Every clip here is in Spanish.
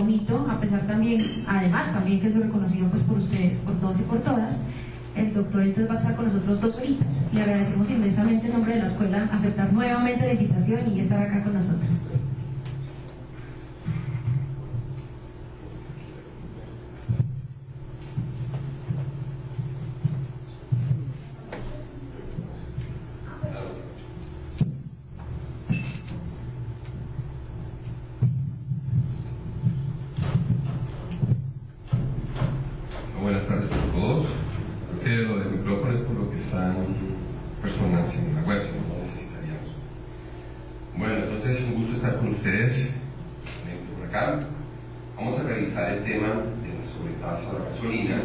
un hito, a pesar también, además también que es muy reconocido pues por ustedes, por todos y por todas. El doctor entonces va a estar con nosotros 2 horitas. Le agradecemos inmensamente en nombre de la escuela aceptar nuevamente la invitación y estar acá con nosotros. Buenas tardes para todos. Creo que lo del micrófono es por lo que están personas en la web, si no lo necesitaríamos. Bueno, entonces un gusto estar con ustedes por acá. Vamos a revisar el tema de la sobretasa a la gasolina.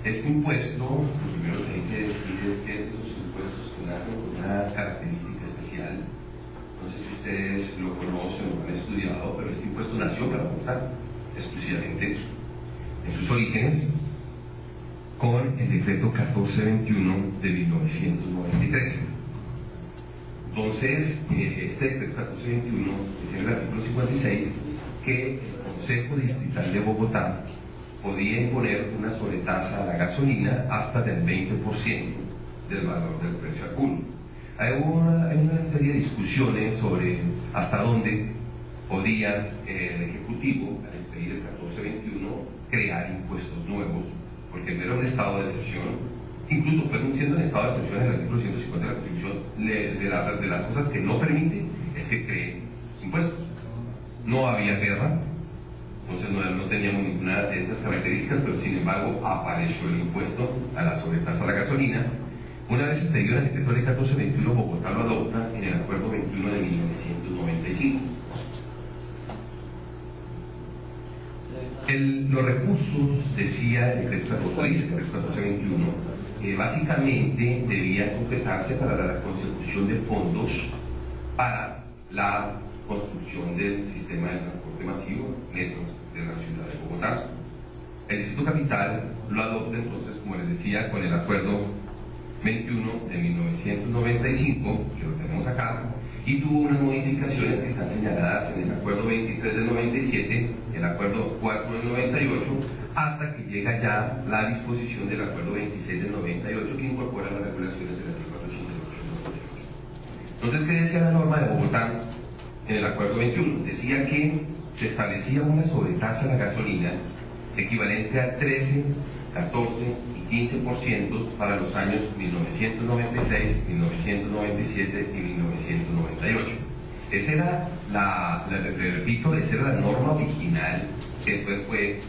Este impuesto, lo primero que hay que decir es que estos impuestos que nacen con una característica especial. No sé si ustedes lo conocen o lo han estudiado, pero este impuesto nació para Bogotá, exclusivamente en sus orígenes, con el decreto 1421 de 1993. Entonces, este decreto 1421 decía en el artículo 56 que el Consejo Distrital de Bogotá podía imponer una sobretasa a la gasolina hasta del 20% del valor del precio al cubo. Hay una serie de discusiones sobre hasta dónde podía el Ejecutivo, al expedir el 1421, crear impuestos nuevos, porque era un estado de excepción. Incluso siendo un estado de excepción, en el artículo 150 de la Constitución, de las cosas que no permite es que cree impuestos. No había guerra, entonces no teníamos ninguna de estas características, pero sin embargo apareció el impuesto a la sobretasa a la gasolina. Una vez expedido el decreto de 1421, Bogotá lo adopta en el acuerdo 21 de 1995. Los recursos, decía el decreto 1421, básicamente debía completarse para la consecución de fondos para la construcción del sistema de transporte masivo de la ciudad de Bogotá. El Distrito Capital lo adopta entonces, como les decía, con el acuerdo 21 de 1995, que lo tenemos acá, y tuvo unas modificaciones que están señaladas en el acuerdo 23 del 97, el acuerdo 4 del 98, hasta que llega ya la disposición del acuerdo 26 del 98, que incorpora las regulaciones del artículo 488. Entonces, ¿qué decía la norma de Bogotá en el acuerdo 21? Decía que se establecía una sobretasa a la gasolina equivalente a 13, 14 y 15% para los años 1996, 1997 y 1998. Esa era repito, esa era la norma original que después fue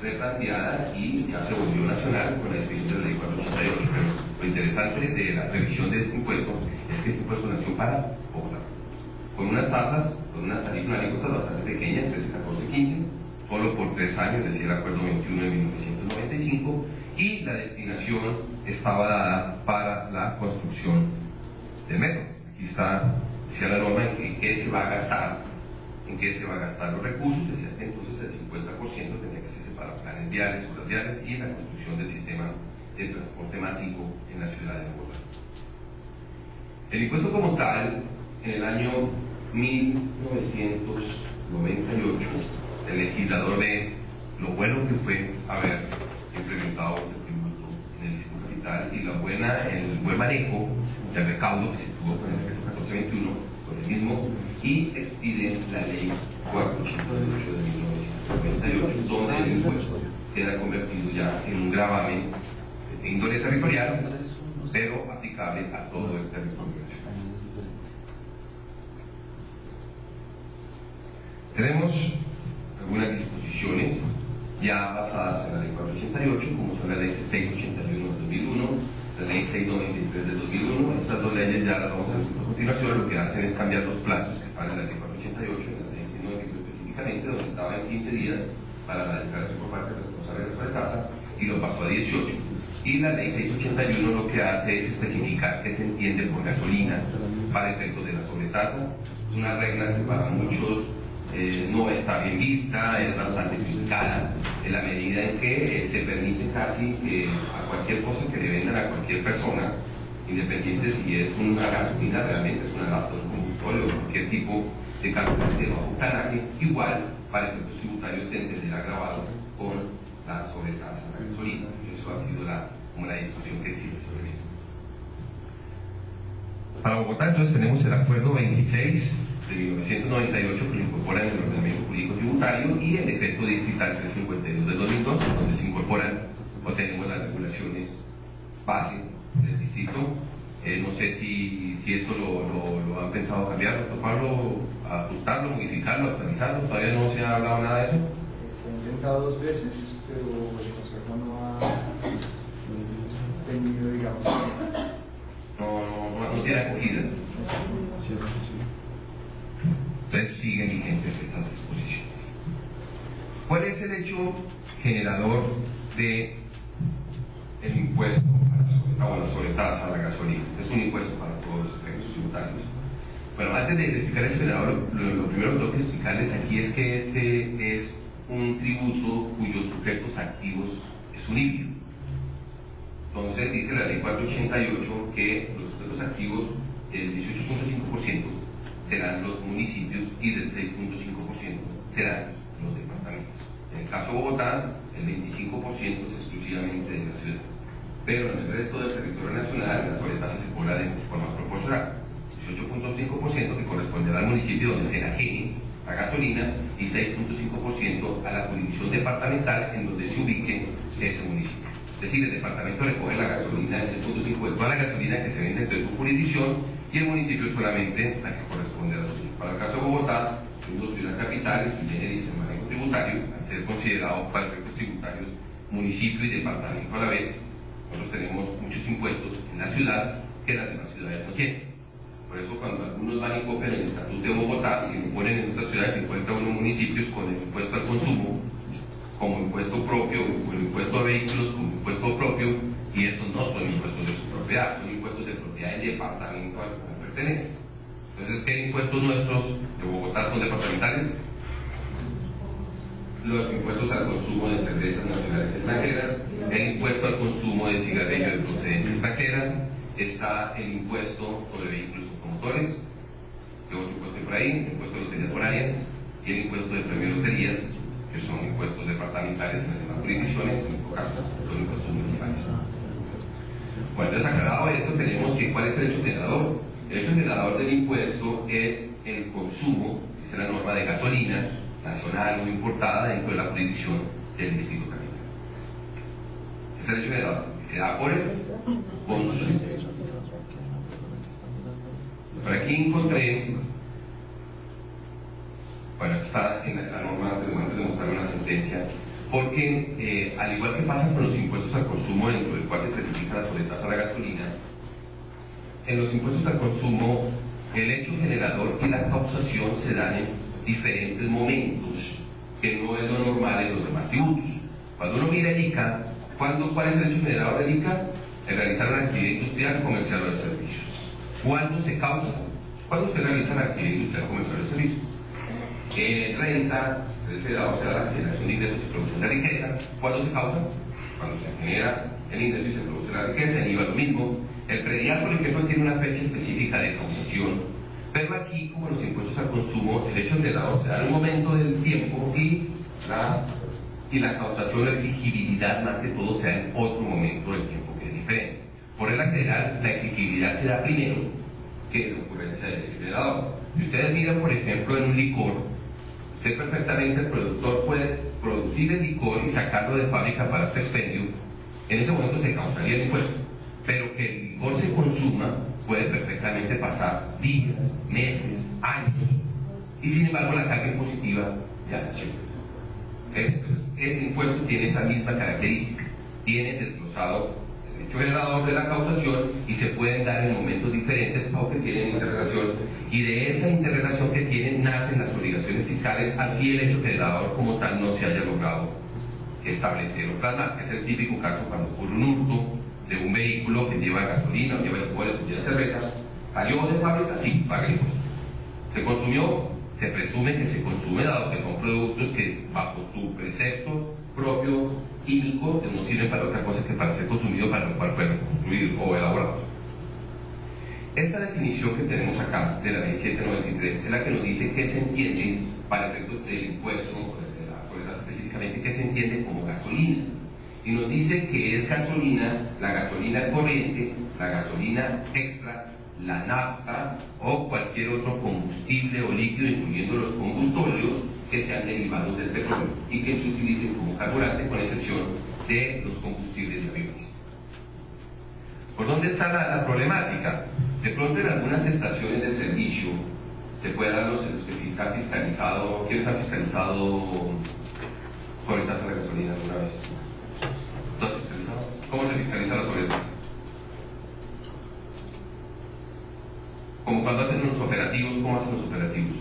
replanteada y ya se volvió nacional con la definición de la ley 488. Pero lo interesante de la revisión de este impuesto es que este impuesto nació para Bogotá, con unas tasas, con unas tarifas alícuotas bastante pequeñas, 13, 14, 15, solo por 3 años, decía el acuerdo 21 de 1995, y la destinación estaba dada para la construcción del metro. Aquí está, decía la norma en qué se va a gastar, los recursos, decía que entonces el 50% tenía que hacerse para planes viales, obras viales y la construcción del sistema de transporte masivo en la ciudad de Bogotá. El impuesto como tal, en el año 1998, el legislador ve lo bueno que fue haber implementado este tributo en el Distrito Capital y el buen manejo del recaudo que se tuvo con el decreto 1421, con el mismo, y expide la ley 488 de 1998, donde el impuesto queda convertido ya en un gravamen de índole territorial, pero aplicable a todo el territorio nacional. Tenemos algunas disposiciones ya basadas en la ley 488, como son la ley 681 de 2001, la ley 693 de 2001. Estas dos leyes ya las vamos a discutir a continuación. Lo que hacen es cambiar los plazos que están en la ley 488, en la ley 693 específicamente, donde estaba en 15 días para la declaración por parte del responsable de la sobretasa, y lo pasó a 18. Y la ley 681 lo que hace es especificar qué se entiende por gasolina para efectos de la sobretasa, una regla que para muchos no está bien vista, es bastante criticada, en la medida en que se permite casi a cualquier cosa que le vendan a cualquier persona, independiente si es una gasolina, realmente es una nafta, un combustible o cualquier tipo de cálculo de bajo canaje, igual para efectos tributarios se entenderá grabado con la sobretasa de la gasolina. Eso ha sido como la discusión que existe sobre ello. Para Bogotá, entonces, tenemos el acuerdo 26 de 1998 que lo incorpora en el ordenamiento jurídico tributario y el decreto distrital 352 del 2002, donde se incorporan o tenemos las regulaciones base del distrito. No sé si esto lo han pensado cambiar, doctor Pablo, ajustarlo, modificarlo, actualizarlo. Todavía no se ha hablado nada de eso. Se ha intentado 2 veces, pero el Consejo no ha tenido, digamos, no tiene acogida. Entonces siguen vigentes estas disposiciones. ¿Cuál es el hecho generador de el impuesto a la sobretasa a la gasolina? Es un impuesto para todos los efectos tributarios. Bueno, antes de explicar el hecho generador, lo primero que tengo que explicarles aquí es que este es un tributo cuyos sujetos activos es un híbrido. Entonces dice la ley 488 que los sujetos activos del 18.5% serán los municipios y del 6.5% serán los departamentos. En el caso de Bogotá, el 25% es exclusivamente de la ciudad. Pero en el resto del territorio nacional la sobretasa se cobra de forma proporcional. 18.5% que corresponderá al municipio donde se enajene la gasolina y 6.5% a la jurisdicción departamental en donde se ubique ese municipio. Es decir, el departamento recoge la gasolina, el 6.5% de toda la gasolina que se vende entre su jurisdicción y el municipio solamente la que corresponde a la suya. Para el caso de Bogotá, siendo ciudad capital, y tiene el manejo tributario, al ser considerado para efectos tributarios municipio y departamento a la vez, nosotros tenemos muchos impuestos en la ciudad que las demás ciudades no tienen. Por eso cuando algunos van y copian el Estatuto de Bogotá y lo ponen en otras ciudades, se encuentran unos municipios con el impuesto al consumo como impuesto propio, o el impuesto a vehículos como impuesto propio, y estos no son impuestos de su propiedad, son impuestos de propiedad del departamento al que pertenece. Entonces, ¿qué impuestos nuestros de Bogotá son departamentales? Los impuestos al consumo de cervezas nacionales extranjeras, el impuesto al consumo de cigarrillos de procedencia extranjera, está el impuesto sobre vehículos automotores, que otro impuesto hay por ahí, el impuesto de loterías horarias y el impuesto de premio de loterías, que son impuestos departamentales en las demás jurisdicciones, en nuestro caso son impuestos municipales. Bueno, entonces aclarado esto, tenemos que ¿cuál es el hecho generador? El hecho generador del impuesto es el consumo, es la norma de gasolina nacional o importada dentro de la jurisdicción del distrito capital. Ese es el hecho generador, que se da por el consumo. Por aquí encontré, bueno, está en la norma, antes de mostrar una sentencia, porque al igual que pasa con los impuestos al consumo, dentro del cual se clasifica la sobretasa a la gasolina, en los impuestos al consumo, el hecho generador y la causación se dan en diferentes momentos, que no es lo normal en los demás tributos. Cuando uno mira el ICA, ¿cuál es el hecho generador del ICA? El realizar una actividad industrial, comercial o de servicios. ¿Cuándo se causa? ¿Cuándo se realiza la actividad industrial, comercial o de servicios? Renta, el generador se da la generación de ingresos y producción de riqueza. ¿Cuándo se causa? Cuando se genera el ingreso y se produce la riqueza. En IVA lo mismo. El predial, por ejemplo, tiene una fecha específica de causación, pero aquí, como los impuestos al consumo, el hecho generador se da en un momento del tiempo y la causación o exigibilidad, más que todo, se da en otro momento del tiempo que es diferente. Por regla general, la exigibilidad se da primero que la ocurrencia del hecho generador. Si ustedes miran, por ejemplo, en un licor, usted perfectamente, el productor puede producir el licor y sacarlo de fábrica para su expendio. En ese momento se causaría el impuesto. Pero que el licor se consuma puede perfectamente pasar días, meses, años, y sin embargo la carga impositiva ya nació. Entonces, este impuesto tiene esa misma característica, tiene desglosado el hecho generador de la causación y se pueden dar en momentos diferentes, aunque tienen interrelación, y de esa interrelación que tienen nacen las obligaciones fiscales, así el hecho generador como tal no se haya logrado establecer o plasmar, que es el típico caso cuando ocurre un hurto de un vehículo que lleva gasolina o lleva licores o lleva cerveza, salió de fábrica, sí, paga el impuesto. Se consumió, se presume que se consume, dado que son productos que bajo su precepto propio químico no sirven para otra cosa que para ser consumido, para lo cual fueron construidos o elaborados. Esta definición que tenemos acá de la ley 793 es la que nos dice qué se entiende para efectos del impuesto sobre gas específicamente, qué se entiende como gasolina. Y nos dice que es gasolina, la gasolina corriente, la gasolina extra, la nafta o cualquier otro combustible o líquido, incluyendo los combustóleos que sean derivados del petróleo y que se utilicen como carburante, con excepción de los combustibles de aviones. ¿Por dónde está la problemática? De pronto en algunas estaciones de servicio se puede dar los que está fiscalizado, ¿quién está fiscalizado sobre tasa de gasolina alguna vez? ¿No has fiscalizado? ¿Cómo se fiscaliza la sobretasa? Como cuando hacen los operativos, ¿cómo hacen los operativos?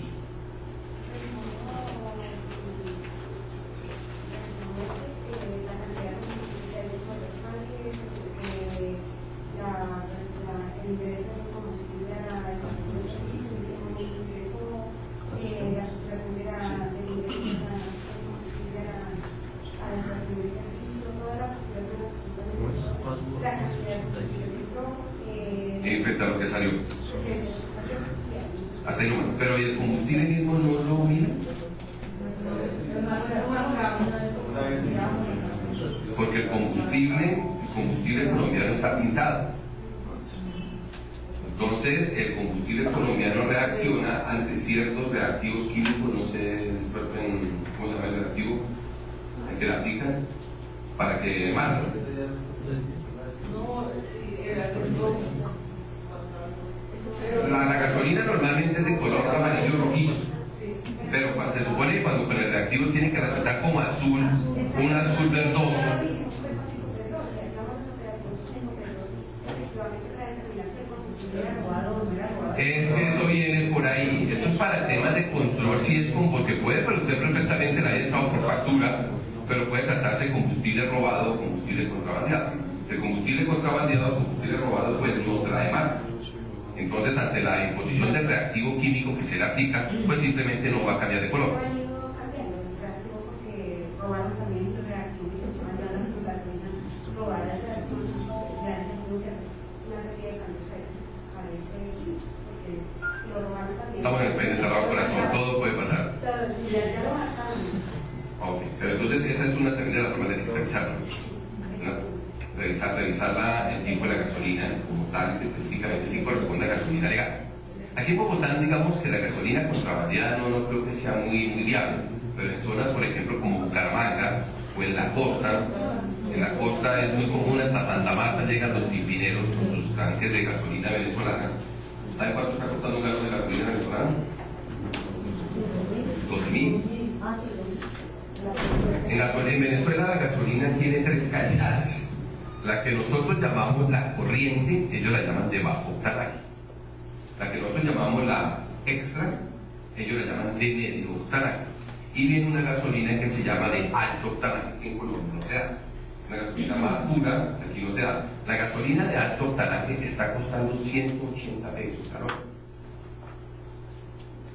Frente a lo que salió. Hasta ahí nomás. Pero ¿y el combustible mismo no lo mira? Porque el combustible colombiano está pintado. Entonces, el combustible colombiano reacciona ante ciertos reactivos químicos, no sé, experto en cómo se llama el reactivo, en que la aplican para que mate. La gasolina normalmente es de color amarillo rojizo, pero se supone que cuando con el reactivo tiene que resultar como azul, un azul verdoso. Es que eso viene por ahí. Esto es para temas de control, si es como, porque puede ser usted perfectamente la haya entrado por factura, pero puede tratarse de combustible robado o combustible contrabandeado. El combustible contrabandeado o combustible robado pues no trae marca. Entonces, ante la imposición del reactivo químico que se le aplica, pues simplemente no va a cambiar de color. Estamos en el país de Salvador Corazón, todo puede pasar. Ok, pero entonces esa es una también de las formas de fiscalizarlo. Revisar el tipo de la gasolina como tal, que específicamente sí corresponde a gasolina legal. Aquí en Bogotá, digamos que la gasolina contrabandeada no creo que sea muy viable, pero en zonas, por ejemplo, como Bucaramanga o en la costa es muy común, hasta Santa Marta llegan los pipineros con sus tanques de gasolina venezolana. ¿Saben cuánto está costando un galón de gasolina venezolana? 2.000. En Venezuela la gasolina tiene 3 calidades. La que nosotros llamamos la corriente, ellos la llaman de bajo octanaje. La que nosotros llamamos la extra, ellos la llaman de medio octanaje. Y viene una gasolina que se llama de alto octanaje, que en Colombia no se da. Una gasolina más pura, aquí no se da. La gasolina de alto octanaje está costando 180 pesos, claro.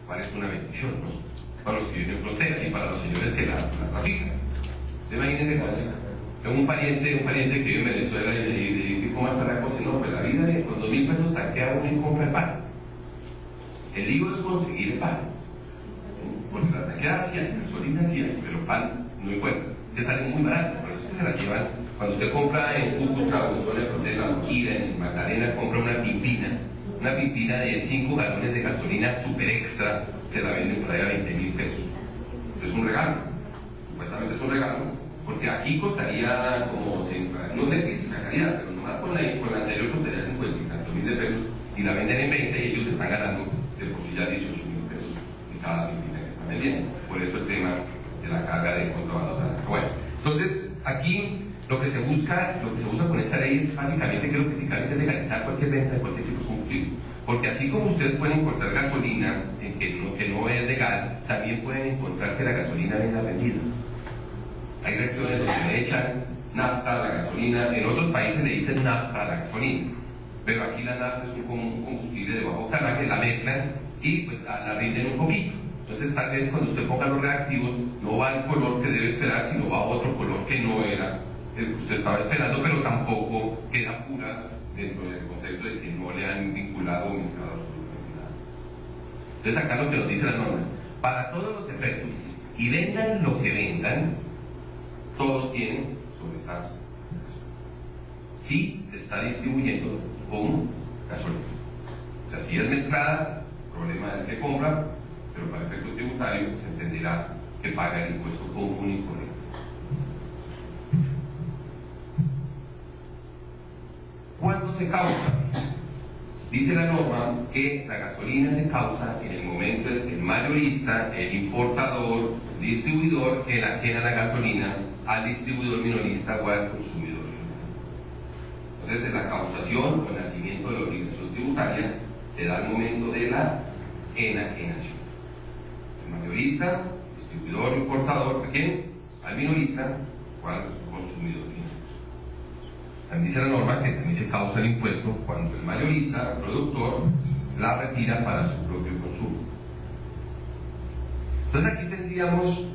Parece una bendición, ¿no? Para los que viven en frontera y para los señores que la trafican. Imagínense cómo es. Tengo un pariente que vive en Venezuela y le digo, ¿cómo está la cosa? No, pues la vida con 2.000 pesos tanquea uno y compra el pan. El lío es conseguir el pan. Porque la tanqueada sí hay, gasolina sí hay, pero pan no encuentra. Te sale muy barato, por eso es que se la llevan. Cuando usted compra en Cúcuta o en zona de frontera, en Magdalena, compra una pimpina de 5 galones de gasolina super extra, se la venden por ahí a 20.000 pesos. Es un regalo, supuestamente es un regalo. Porque aquí costaría como, no sé si se sacaría, pero nomás con la anterior costaría 50.000 de pesos y la venden en 20 y ellos están ganando de por sí ya 18.000 pesos en cada pimpina que están vendiendo. Por eso el tema de la carga de contrabando. Bueno, entonces aquí lo que se busca con esta ley es básicamente que lo prácticamente legalizar cualquier venta de cualquier tipo de combustible. Porque así como ustedes pueden encontrar gasolina que no es legal, también pueden encontrar que la gasolina venga vendida. Hay regiones donde le echan nafta a la gasolina, en otros países le dicen nafta a la gasolina, pero aquí la nafta es un combustible de bajo octanaje, la mezclan y pues la rinden un poquito. Entonces tal vez cuando usted ponga los reactivos no va al color que debe esperar, sino va a otro color que no era el que usted estaba esperando, pero tampoco queda pura dentro de ese concepto de que no le han vinculado o mezclado absolutamente nada. Entonces acá lo que nos dice la norma, para todos los efectos, y vendan lo que vendan, todo tiene sobretasa. Si se está distribuyendo como gasolina. O sea, si es mezclada, problema del que compra, pero para efecto tributario se entenderá que paga el impuesto común y corriente. ¿Cuándo se causa? Dice la norma que la gasolina se causa en el momento en que el mayorista, el importador, el distribuidor enajena la gasolina al distribuidor minorista o al consumidor. Entonces, la causación o el nacimiento de la obligación tributaria se da al momento de la enajenación. El mayorista, distribuidor, importador, ¿a quién? Al minorista o al consumidor final. También dice la norma que también se causa el impuesto cuando el mayorista, el productor, la retira para su propio consumo. Entonces aquí tendríamos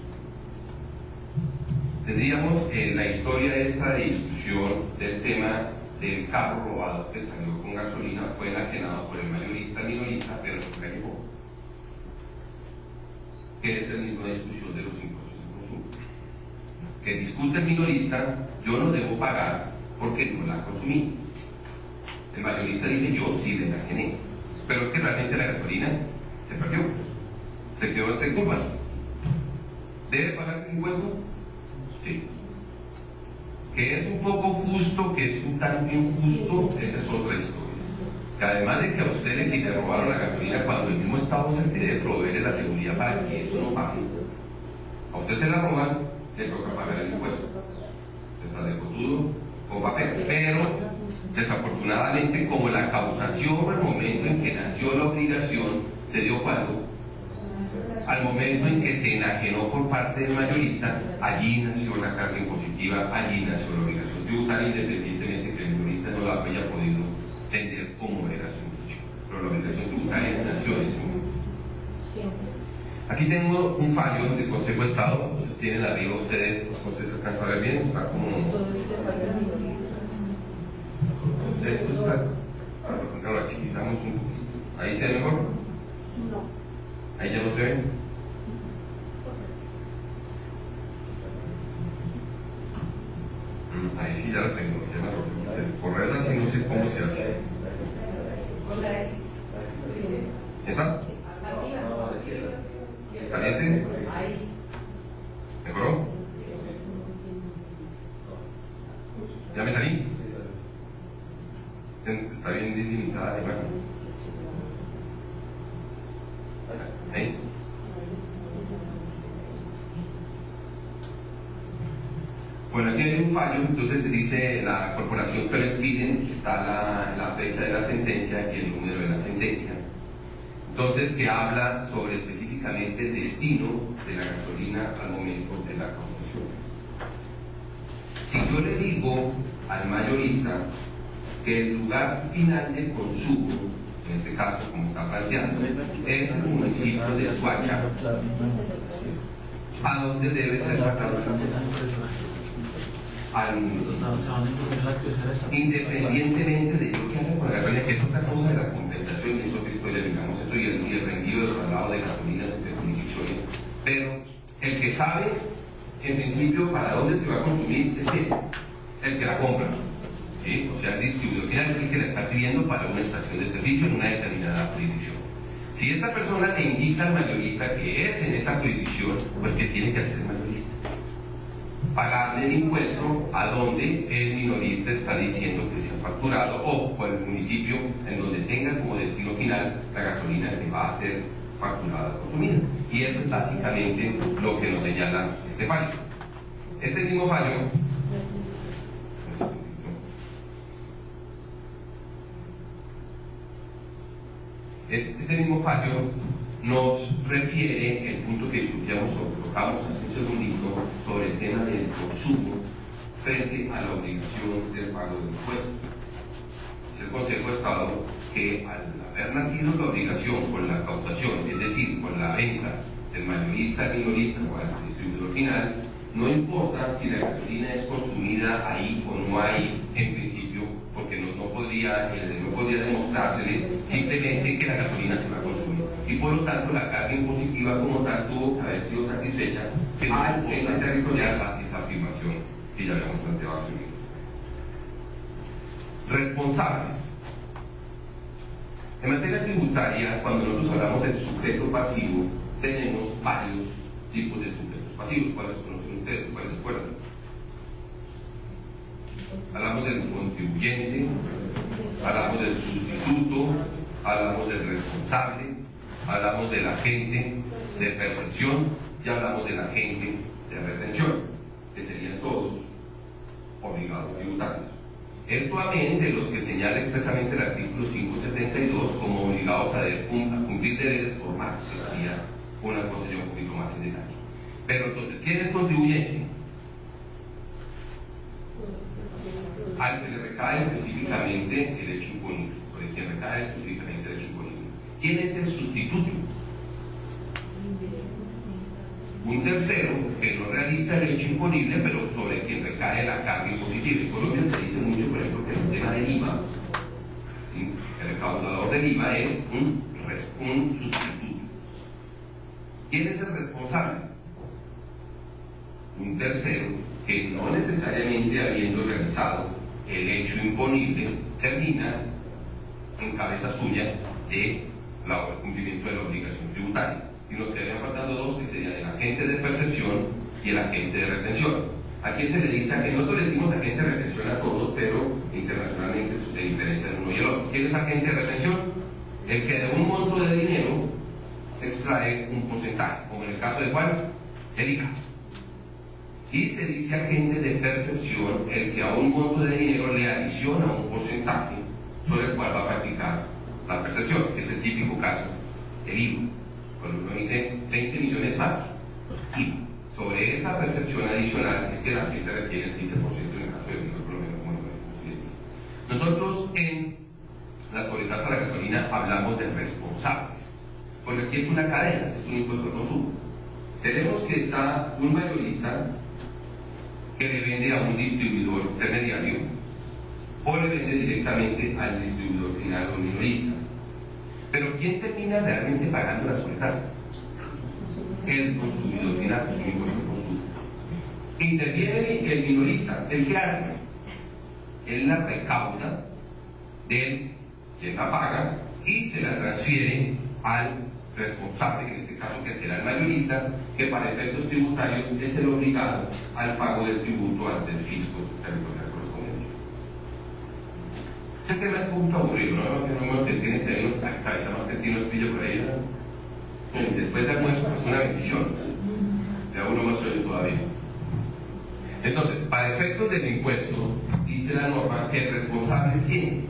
la historia esta de discusión del tema del carro robado que salió con gasolina, fue enajenado por el mayorista, minorista, pero se la llevó. Que es la misma discusión de los impuestos de consumo. Que discute el minorista, yo no debo pagar porque no la consumí. El mayorista dice, yo sí la enajené. Pero es que realmente la gasolina se perdió. Se quedó entre curvas. ¿Debe pagarse el impuesto? Sí. Que es un poco justo, que es un tanto injusto, esa es otra historia. Que además de que a usted le robaron la gasolina cuando el mismo Estado se quiere proveerle la seguridad para que eso no pase. A usted se la roban, le toca pagar el impuesto. Está de cotudo con papel. Pero, desafortunadamente, como la causación o el momento en que nació la obligación se dio cuando, al momento en que se enajenó por parte del mayorista, allí nació la carga impositiva, allí nació la obligación tributaria, independientemente que el mayorista no la haya podido entender cómo era su intención. Pero la obligación tributaria nació en ese momento. Aquí tengo un fallo del Consejo de Estado, entonces tienen arriba ustedes, no sé si se alcanza a ver bien, está como... Esto está... Ahora chiquitamos un poquito. ¿Ahí se ve mejor? No. ¿Ahí ya no se ve? Ahí sí ya lo tengo, ya me lo correrla así, no sé cómo se hace. ¿Está? ¿Caliente? ¿Mejoró? ¿Ya me salí? Está bien delimitada la imagen. ¿Ahí? Bueno, aquí hay un fallo, entonces dice la corporación Pemex Biden, está la fecha de la sentencia y el número de la sentencia. Entonces, que habla sobre específicamente el destino de la gasolina al momento de la causación. Si yo le digo al mayorista que el lugar final de consumo, en este caso, como está planteando, es el municipio de Suacha, ¿a dónde debe ser la causa? Al municipio. Independientemente de lo que haga con la gasolina, que es otra cosa de la compensación, y es otra historia, digamos, eso y el rendido del traslado de gasolinas entre jurisdicciones. Pero el que sabe, en principio, para dónde se va a consumir es el que la compra. ¿Sí? O sea, el distribuidor final es el que la está pidiendo para una estación de servicio en una determinada jurisdicción. Si esta persona le indica al mayorista que es en esa jurisdicción, pues ¿qué tiene que hacer el mayorista? Pagarle el impuesto a donde el minorista está diciendo que se ha facturado o por el municipio en donde tenga como destino final la gasolina que va a ser facturada o consumida. Y eso es básicamente lo que nos señala este fallo. Este mismo fallo nos refiere el punto que discutíamos o tocamos hace un segundito sobre el tema del consumo frente a la obligación del pago del impuesto. Es el Consejo de Estado que al haber nacido la obligación con la cautación, es decir, con la venta del mayorista al minorista o al distribuidor final, no importa si la gasolina es consumida ahí o no ahí, en principio, porque no podría demostrársele simplemente que la gasolina se va a consumir. Y por lo tanto, la carga impositiva como tal tuvo que haber sido satisfecha al ente territorial esa afirmación que ya habíamos planteado hace un minuto. Responsables. En materia tributaria, cuando nosotros hablamos del sujeto pasivo, tenemos varios tipos de sujetos pasivos. ¿Cuáles conocen ustedes? ¿Cuáles se acuerdan? Hablamos del contribuyente, hablamos del sustituto, hablamos del responsable, hablamos del agente de percepción y hablamos del agente de retención, que serían todos obligados tributarios. Esto amén de los que señala expresamente el artículo 572 como obligados a cumplir deberes formales, que sería una cosa ya un poquito más en detalle. Pero entonces, ¿quién es contribuyente? Al que le recae específicamente el hecho imponible, por el que recae específicamente el hecho imponible. ¿Quién es el sustituto? Un tercero que no realiza el hecho imponible, pero sobre quien recae la carga impositiva. En Colombia se dice mucho, por ejemplo, que el tema del IVA, ¿sí? El recaudador del IVA es un sustituto. ¿Quién es el responsable? Un tercero que no necesariamente habiendo realizado el hecho imponible termina en cabeza suya de el cumplimiento de la obligación tributaria. Y nos quedarían faltando dos, que serían el agente de percepción y el agente de retención. Aquí se le dice que nosotros le decimos agente de retención a todos, pero internacionalmente se diferencian uno y el otro. ¿Quién es agente de retención? El que de un monto de dinero extrae un porcentaje, como en el caso de cuál, el IVA. Y se dice agente de percepción el que a un monto de dinero le adiciona un porcentaje sobre el cual va a practicar la percepción, que es el típico caso del IVA. Cuando uno dice 20 millones más, y sobre esa percepción adicional es que la gente requiere el 15% en el caso del IVA, por lo menos como lo vemos. Nosotros en la sobretasa a la gasolina hablamos de responsables, porque aquí es una cadena, es un impuesto al consumo. Tenemos que está un mayorista que le vende a un distribuidor intermediario o le vende directamente al distribuidor final o minorista. Pero ¿quién termina realmente pagando la sobretasa? El consumidor final, es un impuesto al consumo. Interviene el minorista. ¿El qué hace? Él la recauda del quien la paga y se la transfiere al responsable, en este caso que será el mayorista, que para efectos tributarios es el obligado al pago del tributo ante el fisco territorial correspondiente. Este tema es un poco aburrido, ¿no? Que tiene que tener una cabeza más que tiene unos pillos por ahí, ¿no? Y después del almuerzo, pues una bendición. Ya uno más sueño todavía. Entonces, para efectos del impuesto, dice la norma que el responsable es ¿quién?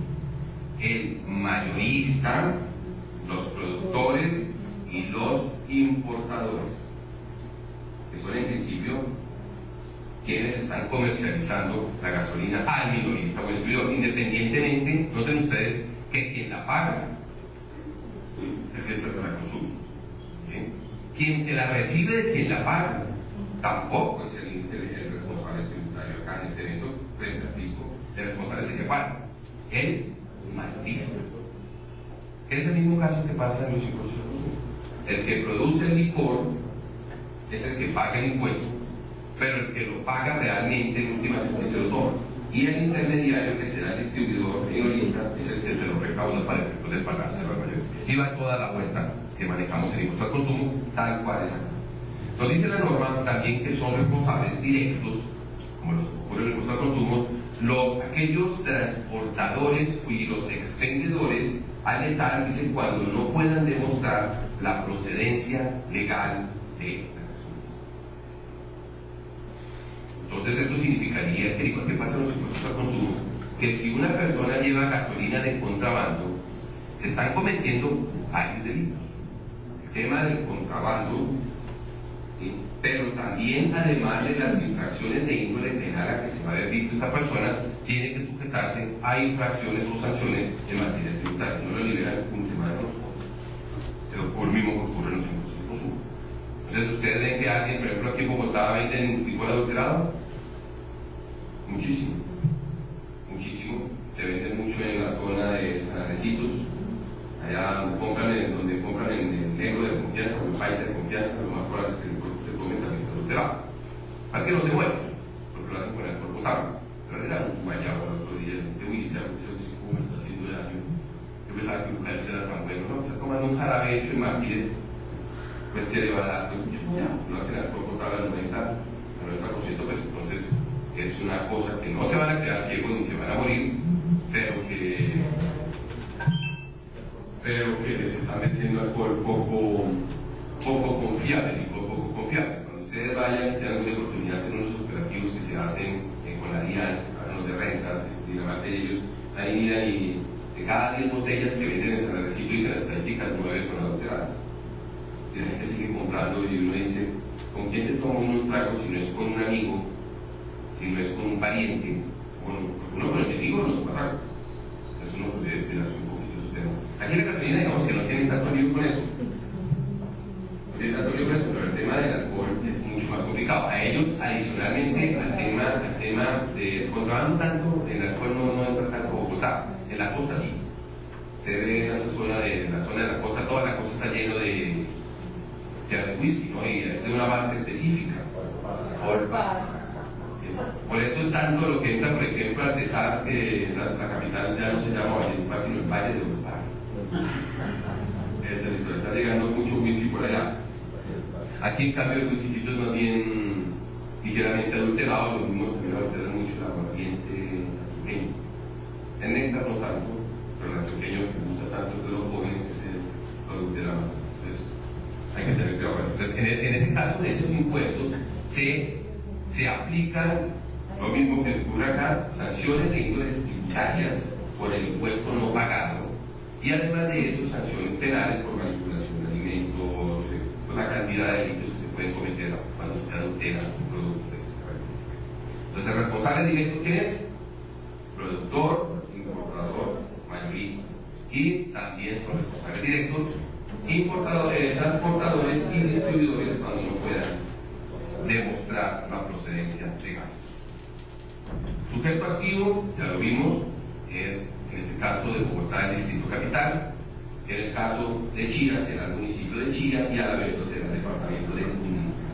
El mayorista, los productores y los importadores, que son en principio quienes están comercializando la gasolina al minorista o distribuidor, independientemente, noten ustedes que quien la paga es el que se la consume, ¿sí? Quien que la recibe de quien la paga tampoco es el responsable tributario acá en este evento frente al fisco. El responsable es el que paga, el mayorista. Es el mismo caso que pasa en los impuestos de consumo. El que produce el licor es el que paga el impuesto, pero el que lo paga realmente en últimas es el que se lo toma. Y el intermediario, que será el distribuidor minorista, es el que se lo recauda para efectos de pagarse los mayores. Y va toda la vuelta que manejamos el impuesto al consumo, tal cual es acá. Nos dice la norma también que son responsables directos, como los ocurre en el impuesto al consumo, aquellos transportadores y los expendedores al letal, dicen, cuando no puedan demostrar la procedencia legal de la gasolina. Entonces esto significaría que, ¿qué pasa en los impuestos al consumo? Que si una persona lleva gasolina de contrabando, se están cometiendo varios delitos. El tema del contrabando, ¿sí? Pero también, además de las infracciones de índole penal a que se va a haber visto esta persona, tiene que sujetarse a infracciones o sanciones en materia tributaria. No lo liberan un tema de los pero por mismo que ocurre en los impuestos de consumo. Entonces, ¿ustedes ven que alguien, por ejemplo, aquí en Bogotá venden licor adulterado? Muchísimo, muchísimo. Se vende mucho en la zona de San Andresitos. Allá donde compran en el negro de confianza, o el paisa de confianza, lo más probable es que el licor que se tome también está adulterado. Más que no se muere, porque lo hacen con alcohol potable. Pero era un guayabo el otro día, de uy, ¿cómo me está haciendo daño? Yo pensaba que mujeres era tan bueno, ¿no? Está tomando un jarabe hecho en Martínez, pues que le va a dar mucho, ya, lo hacen alcohol potable al 90%, pues entonces es una cosa que no se van a quedar ciegos ni se van a morir, pero que les está metiendo alcohol poco confiable y poco confiable. Cuando ustedes vayan, si tienen alguna oportunidad de hacer unos operativos que se hacen con la DIAN, los de rentas, en Dinamarca, ellos ahí miran y de cada 10 botellas que venden en San Andresito dicen las estadísticas, 9 son adulteradas. Y la gente sigue comprando y uno dice, ¿con quién se toma uno un trago si no es con un amigo, si no es con un pariente? Bueno, porque uno con el enemigo no va a pagar. Entonces uno puede cuidarse un poquito de esos temas. Aquí en la gasolina, digamos que no tienen tanto lío con eso. No tienen tanto lío con eso, pero el tema del alcohol es mucho más complicado. A ellos, adicionalmente, al tema de contrabando tanto, el alcohol no entra tanto a Bogotá. En la costa sí. Se ve en esa zona de la costa, toda la costa está lleno de whisky, ¿no? Y es de una parte específica. Por eso es tanto lo que entra, por ejemplo, al Cesar, que la capital ya no se llama Valledupar, sino el Valle de Valledupar. Está llegando mucho whisky por allá. Aquí, en cambio, el whiskycito es más bien ligeramente adulterado, lo mismo también adultera mucho el aguardiente antioqueño. El néctar no tanto, pero el antioqueño que gusta tanto de los jóvenes lo adultera bastante. Entonces, hay que tener cuidado. Entonces, en ese caso de esos impuestos, se aplican lo mismo que ocurre acá, sanciones de índole tributarias por el impuesto no pagado y además de eso sanciones penales por manipulación de alimentos, por la cantidad de delitos que se pueden cometer cuando usted adultera un producto de esa característica. Entonces, el responsable directo, ¿quién es? Productor, importador, mayorista, y también son responsables directos transportadores y distribuidores cuando no puedan demostrar la procedencia legal. Sujeto activo, ya lo vimos, es en este caso de Bogotá el Distrito Capital, en el caso de Chía será el municipio de Chía y Alaveto será el departamento de Cundinamarca.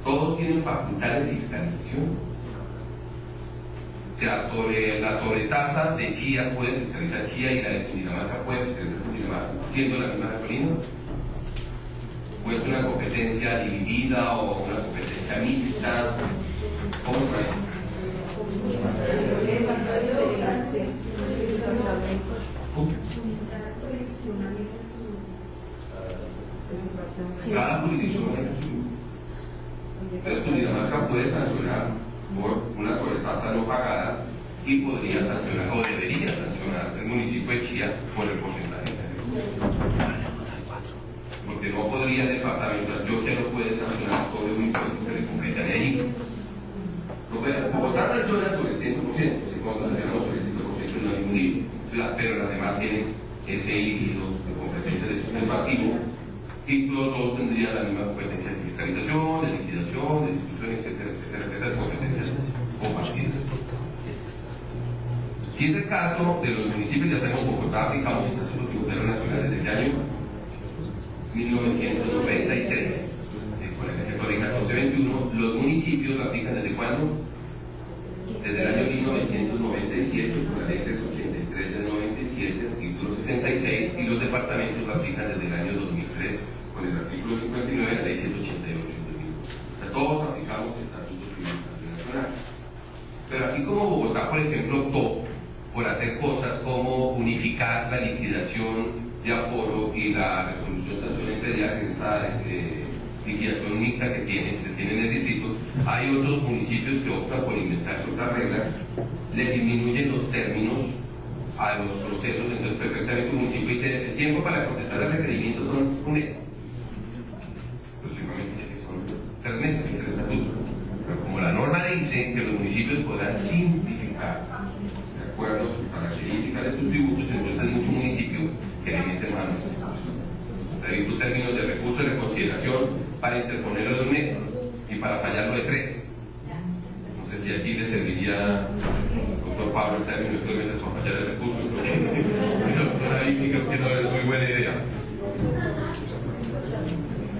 Todos tienen facultad de fiscalización. O sea, sobre la sobretasa de Chía puede fiscalizar Chía y la de Cundinamarca puede fiscalizar Cundinamarca, siendo la misma gasolina. ¿O es una competencia dividida o una competencia mixta? ¿Cómo se llama? Cada jurisdicción tiene su. Entonces, Cundinamarca puede sancionar por una sobretasa no pagada y podría sancionar o debería sancionar el municipio de Chía por el porcentaje. Porque no podría el departamento, yo que no puede sancionar sobre un impuesto que le compete a allí. No puede, Bogotá sanciona sobre el 100%, si cuando sancionamos sobre el 100% no hay ningún lío, pero además tienen ese híbrido de competencias de sujeto activo y los dos tendrían la misma competencia de fiscalización, de liquidación, de discusión, etcétera, de competencias compartidas. Si es el caso de los municipios, ya sabemos, Bogotá aplicamos el Estatuto Tributario Nacional desde el año 1993, con el ejemplo de 1421, los municipios lo aplican ¿desde cuándo? Desde el año 1997, con la ley 383 del 97, artículo 66, y los departamentos lo aplican desde el año 2003, con el artículo 59 de la ley 188 del 2000. O sea, todos aplicamos el Estatuto Tributario Nacional. Pero así como Bogotá, por ejemplo, optó por hacer cosas como unificar la liquidación de aforo y la resolución sanción impredial, esa liquidación mixta que se tiene en el distrito, hay otros municipios que optan por inventarse otras reglas, les disminuyen los términos a los procesos, entonces perfectamente un municipio dice, el tiempo para contestar el requerimiento son un mes. Próximamente dice que son 3 meses, dice el estatuto. Pero como la norma dice que los municipios podrán simplificar de acuerdo a sus características de sus tributos, entonces hay mucho municipio que le meten mano a esas cosas. He visto términos de recurso de reconsideración para interponerlo de un mes y para fallarlo de 3. No sé si aquí le serviría, doctor Pablo, el término de 3 meses para fallar el recurso. Doctora Vicky, creo que no es muy buena idea.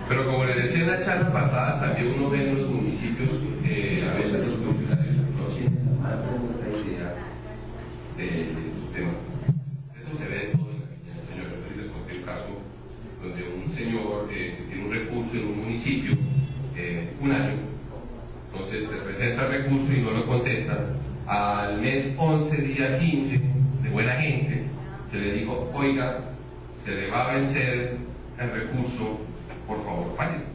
Pero como les decía en la charla pasada, también uno ve en los municipios, a veces los funcionarios no tienen la más remota idea de estos temas. Eso se ve todo en la Villa del Señor. Yo les conté el caso donde un señor tiene un recurso en un municipio, un año, entonces se presenta el recurso y no lo contesta. Al mes 11, día 15, de buena gente, se le dijo, oiga, se le va a vencer el recurso, por favor, falle.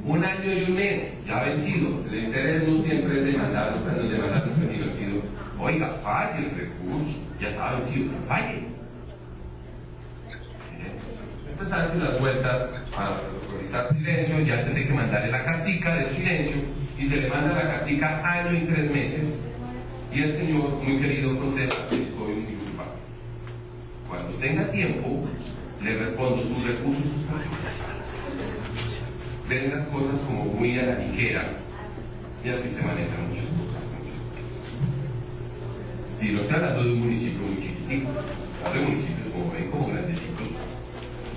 Un año y un mes, ya vencido. El interés no siempre es demandar, no es demandar un divertido. Oiga, falle el recurso, ya estaba vencido, falle. Entonces hacen las vueltas para autorizar silencio, y antes hay que mandarle la cartica del silencio, y se le manda la cartica año y 3 meses, y el señor, muy querido, contesta, estoy muy ocupado. Cuando tenga tiempo, le respondo sus recursos. Ven las cosas como muy a la ligera, y así se manejan muchas cosas. Y no estoy hablando de un municipio muy chiquitito, hablo de municipios como ven, como grandecitos,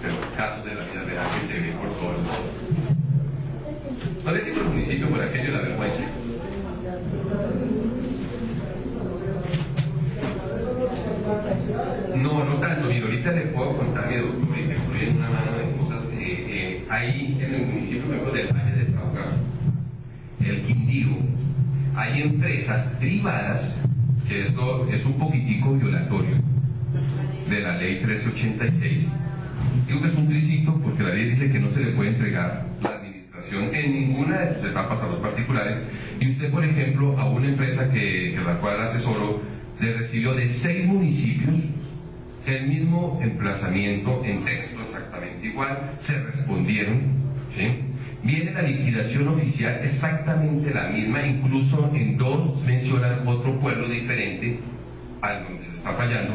pero casos de la vida real que se ven por todo el mundo. No le digo el municipio por aquello de la vergüenza. No, no tanto. Mira, ahorita le puedo contar, mi doctor, y que estoy en una mano de cosas. Ahí en el municipio, por ejemplo, del Valle del Cauca, el Quindío, hay empresas privadas, que esto es un poquitico violatorio de la ley 1386. Digo que es un tricito porque la ley dice que no se le puede entregar la administración en ninguna de sus etapas a los particulares. Y usted, por ejemplo, a una empresa que la cual asesoró, le recibió de 6 municipios el mismo emplazamiento en texto exactamente igual, se respondieron, ¿sí? Viene la liquidación oficial exactamente la misma, incluso en 2 mencionan otro pueblo diferente al donde se está fallando,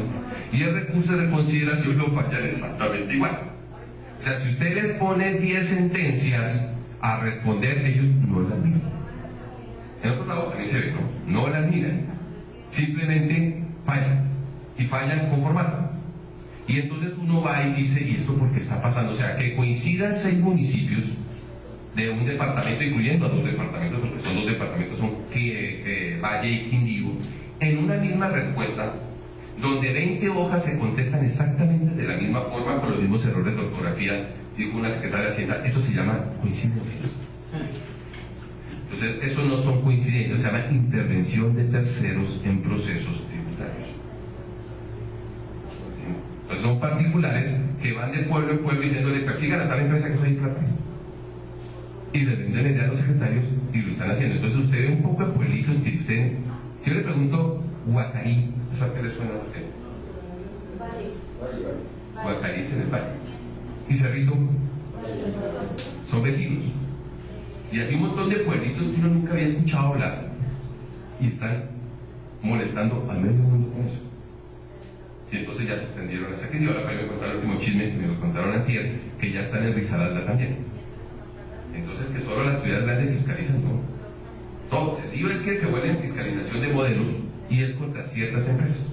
y el recurso de reconsideración lo fallan exactamente igual. O sea, si usted les pone 10 sentencias a responder, ellos no las miran. En otros lados también se ve, ¿no? No las miran, simplemente fallan, y fallan con formato. Y entonces uno va y dice, ¿y esto por qué está pasando? O sea, que coincidan 6 municipios de un departamento, incluyendo a 2 departamentos, porque son 2 departamentos, son Valle y Quindío, en una misma respuesta, donde 20 hojas se contestan exactamente de la misma forma, con los mismos errores de ortografía, dijo una secretaria de Hacienda. Eso se llama coincidencias. Entonces, eso no son coincidencias, se llama intervención de terceros en procesos tributarios. Pues son particulares que van de pueblo en pueblo diciéndole, persigan a tal empresa que soy plata. Y le venden idea a los secretarios y lo están haciendo. Entonces usted ve un poco de pueblitos que usted, si yo le pregunto, Guacarí, ¿eso a qué le suena a usted? Guacarí es en el valle. Y Cerrito, son vecinos. Y así un montón de pueblitos que uno nunca había escuchado hablar. Y están molestando al medio mundo con eso. Y entonces ya se extendieron hacia aquí. Y ahora me contaron el último chisme que me lo contaron antier, que ya están en Risaralda también. Entonces, que solo las ciudades grandes fiscalizan, ¿no? Todo. El lío es que se vuelve en fiscalización de modelos y es contra ciertas empresas.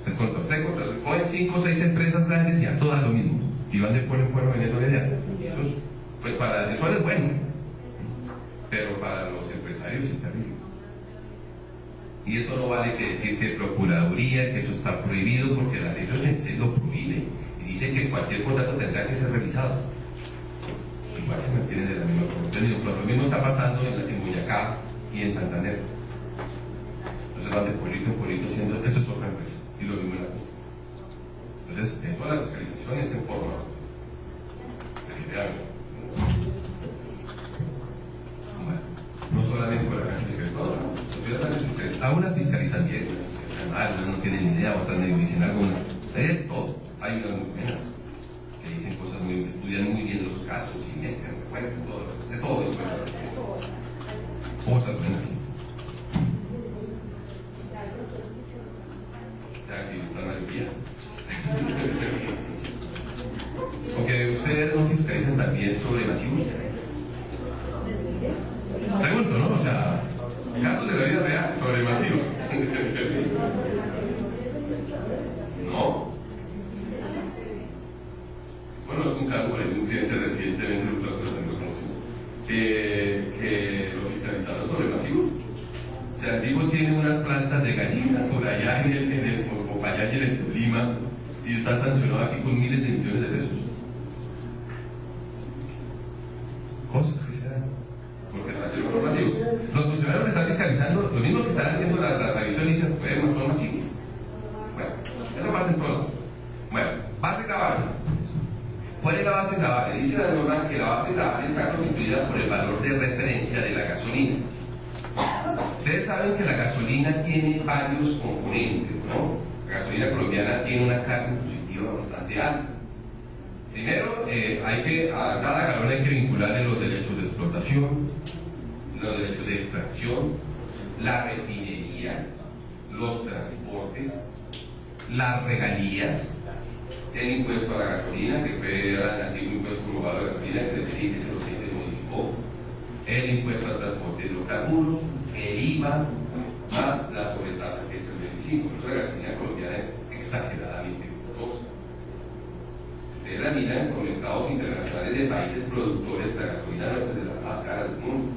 Es contra usted, cogen 5 o 6 empresas grandes y a todas lo mismo. Y van de pueblo en pueblo vendiendo la idea. Eso es, pues para el asesor es bueno, pero para los empresarios es terrible. Y eso no vale que decir que Procuraduría, que eso está prohibido, porque la ley lo prohíbe. Y dice que cualquier contrato tendrá que ser revisado. Igual se mantiene de la misma forma. Lo mismo está pasando en Boyacá y en Santander. Entonces van de pueblito en pueblito haciendo, esto es otra empresa, y lo mismo en la costa. Entonces, toda la fiscalización es en forma de bueno, no solamente por la casa fiscal, todo, algunas fiscalizan bien, otras no tienen ni idea, otras medio dicen algo, hay de todo, hay unas muy buenas que dicen cosas muy, que estudian muy bien los casos y meten, cuentan todo, de todo, otras buenas, sí. Ya que la mayoría. que lo fiscalizaron sobre masivos. O sea, el tipo tiene unas plantas de gallinas por allá en el Popayán y en el Tolima y está sancionado aquí con miles de millones de pesos. Cosas que se dan porque salieron los masivos. Los funcionarios que están fiscalizando, lo mismo que están haciendo la revisión, dicen, pues son masivos. Bueno, eso pasa en todos. Bueno, base gravable. ¿Cuál es la base gravable? Dice la norma que la base gravable está constituida por el valor de referencia de la gasolina. Ustedes saben que la gasolina tiene varios componentes, ¿no? La gasolina colombiana tiene una carga impositiva bastante alta. Primero, a cada galón hay que vincularle los derechos de explotación, los derechos de extracción, la refinería, los transportes, las regalías, el impuesto a la gasolina, que era el antiguo impuesto global a la gasolina, que se modificó, el impuesto al transporte de hidrocarburos, el IVA, más la sobretasa, que es el 25%. Por eso la gasolina colombiana es exageradamente costosa. Ustedes la miran con mercados internacionales de países productores, la gasolina nuestra es de las más caras del mundo,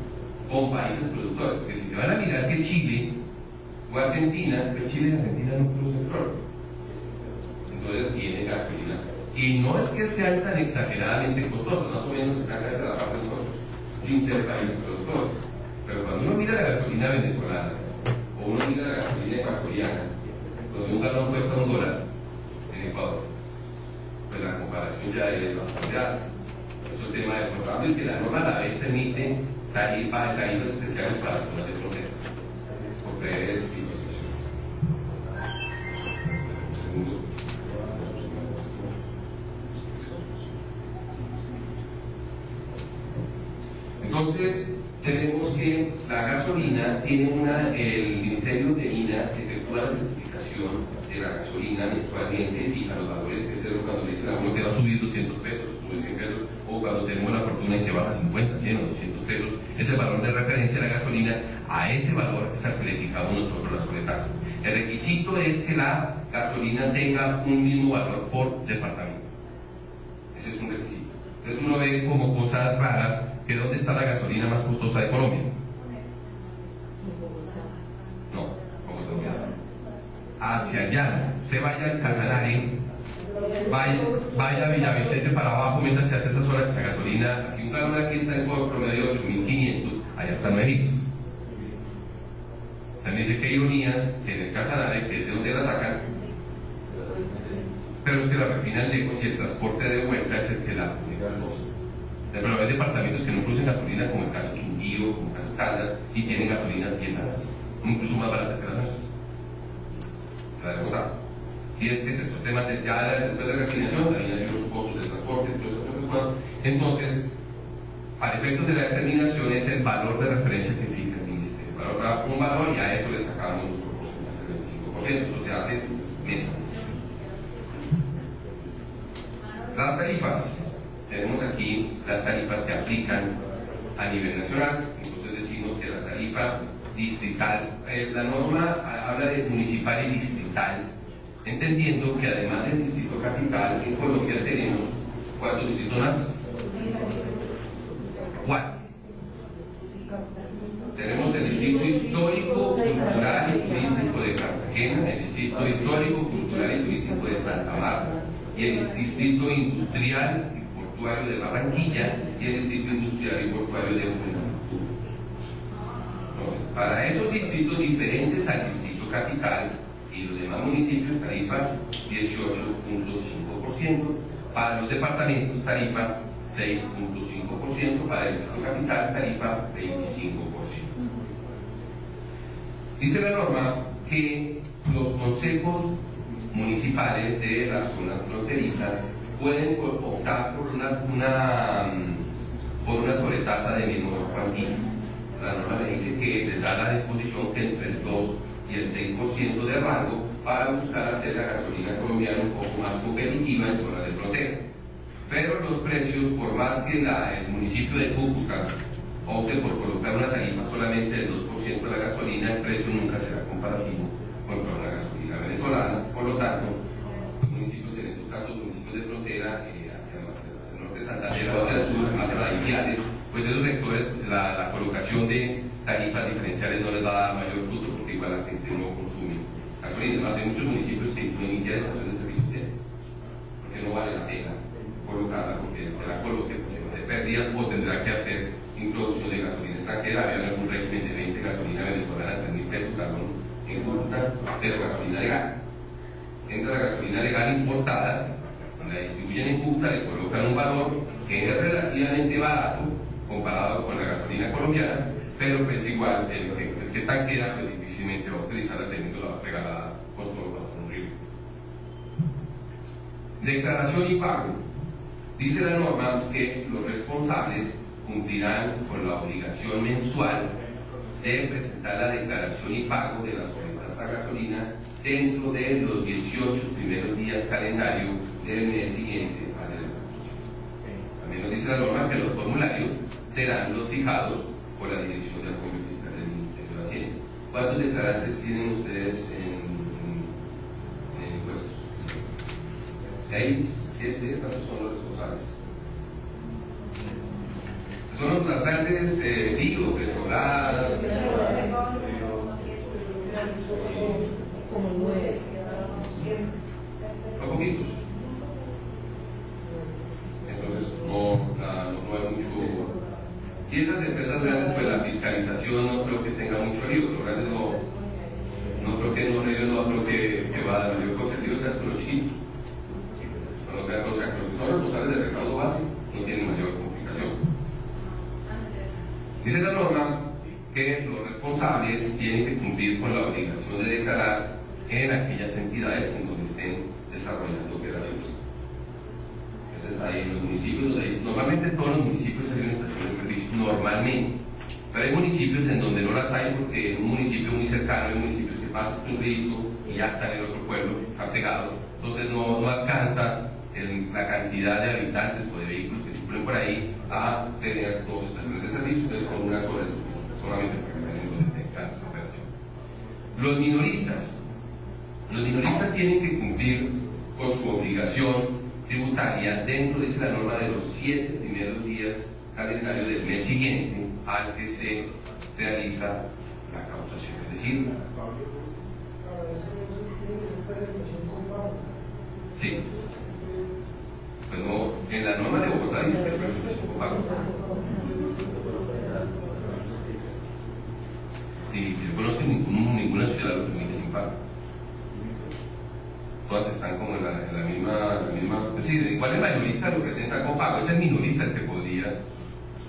con países productores. Porque si se van a mirar que Chile o Argentina, pues Chile y Argentina no producen petróleo. Entonces tienen gasolinas. Y no es que sean tan exageradamente costosas, más o menos están casi a la par de nosotros, sin ser países productores. Pero cuando uno mira la gasolina venezolana, o uno mira la gasolina ecuatoriana, donde un galón cuesta $1 en Ecuador, pues la comparación ya es bastante alta. Es un tema de programa y que la norma a la vez permite tarifas especiales para zonas de frontera, por redes y construcciones. Entonces, tenemos que la gasolina tiene el Ministerio de Minas efectúa la certificación de la gasolina mensualmente, fija los valores, que es cuando le dicen a uno que va a subir 200 pesos, sube 100 pesos, o cuando tenemos la fortuna en que baja 50, 100 o 200 pesos, es el valor de referencia de la gasolina. A ese valor es al que le fijamos nosotros la sobretasa. El requisito es que la gasolina tenga un mismo valor por departamento. Ese es un requisito. Entonces uno ve como cosas raras, que ¿dónde está la gasolina más costosa de Colombia? No, como Colombia. Hacia allá, usted vaya al Casanare, vaya a Villavicencio para abajo mientras se hace esa zona, la gasolina, así un galón aquí está en promedio de 8.500, allá está 9.000. También dice que hay ironías que en el Casanare, que es de donde la sacan, pero es que la refinan lejos y el transporte de vuelta es el que la pone costosa. Pero hay departamentos que no producen gasolina, como el caso Quindío, como el caso Caldas, y tienen gasolinas bien baratas, incluso más baratas que las nuestras, la de Bogotá. Y es que es esto, temas de ya después de refinación, también hay los costos de transporte, todas esas otras cosas. Entonces, para efectos de la determinación es el valor de referencia que fija el ministerio. Un valor y a eso le sacamos nuestro porcentaje del 25%, eso se hace mes a mes. Las tarifas. Tenemos aquí las tarifas que aplican a nivel nacional. Entonces decimos que la tarifa distrital, la norma habla de municipal y distrital, entendiendo que además del distrito capital, en Colombia tenemos ¿cuántos distritos más? ¿Cuál? Tenemos el distrito histórico, cultural y turístico de Cartagena, el distrito histórico, cultural y turístico de Santa Marta, y el distrito industrial de Barranquilla y el distrito industrial y portuario de Buenaventura. Entonces, para esos distritos diferentes al distrito capital y los demás municipios, tarifa 18.5%, para los departamentos tarifa 6.5%, para el distrito capital tarifa 25%. Dice la norma que los consejos municipales de las zonas fronterizas pueden optar por una sobretasa de menor cuantía. La norma le dice que les da la disposición que entre el 2 y el 6% de rango para buscar hacer la gasolina colombiana un poco más competitiva en zonas de frontera. Pero los precios, por más que el municipio de Cúcuta opte por colocar una tarifa solamente del 2% de la gasolina, el precio nunca será comparativo contra una gasolina venezolana. Por lo tanto, los municipios, en estos casos municipios de frontera, hacia el norte de Santander o hacia el sur, hacia las Ipiales, pues esos sectores aplicación de tarifas diferenciales no les va a dar mayor fruto, porque igual la gente no consume gasolina. Además, hay muchos municipios que no inician estación de servicio tienen, porque no vale la pena colocarla, porque de la coloque pues, se va de pérdidas o tendrá que hacer introducción de gasolina extranjera. Había algún régimen de 20 gasolina venezolana, 3.000 pesos galón en Cúcuta, pero gasolina legal. Entra la gasolina legal importada, la distribuyen en Cúcuta, le colocan un valor que es relativamente barato comparado con la gasolina colombiana, pero pues igual el que tanquea pues difícilmente va a utilizarla teniendo la regalada con solo pasar un río. Declaración y pago. Dice la norma que los responsables cumplirán con la obligación mensual de presentar la declaración y pago de la sobretasa gasolina dentro de los 18 primeros días calendario del mes siguiente al de la construcción. También nos dice la norma que los formularios serán los fijados por la Dirección de Apoyo Fiscal del Ministerio de Hacienda. ¿Cuántos declarantes tienen ustedes en impuestos? 6, 7, ¿cuántos son los responsables? Son los tratantes digo, petroladas. Como 9. Son poquitos. Entonces no hay mucho. Y esas empresas grandes, pues la fiscalización no creo que tenga mucho lío. Los grandes no creo que va a dar mayor cosa. El lío está con los chinos. O sea, los que son responsables del recaudo base no tienen mayor complicación. Dice la norma que los responsables tienen que cumplir con la obligación de declarar en aquellas entidades en donde estén desarrollando operaciones. Entonces ahí en los municipios, normalmente en todos los municipios hay una estación de servicio, normalmente, pero hay municipios en donde no las hay porque en un municipio muy cercano hay municipios que pasan un río y ya están en otro pueblo, están pegados, entonces no alcanza la cantidad de habitantes o de vehículos que circulen por ahí a tener dos estaciones de servicio, entonces con una sola es suficiente, solamente para que tengan donde tengan esa operación. Los minoristas tienen que cumplir con su obligación tributaria dentro, dice la norma, de los 7 primeros días calendario del mes siguiente al que se realiza la causación, es decir, sí. Pues no, en la norma de Bogotá dice que es presentación con pago. Y yo conozco que ninguna ciudad lo permite sin pago. Todas están como en la misma. Es decir, igual el mayorista lo presenta con pago, es el minorista el que podría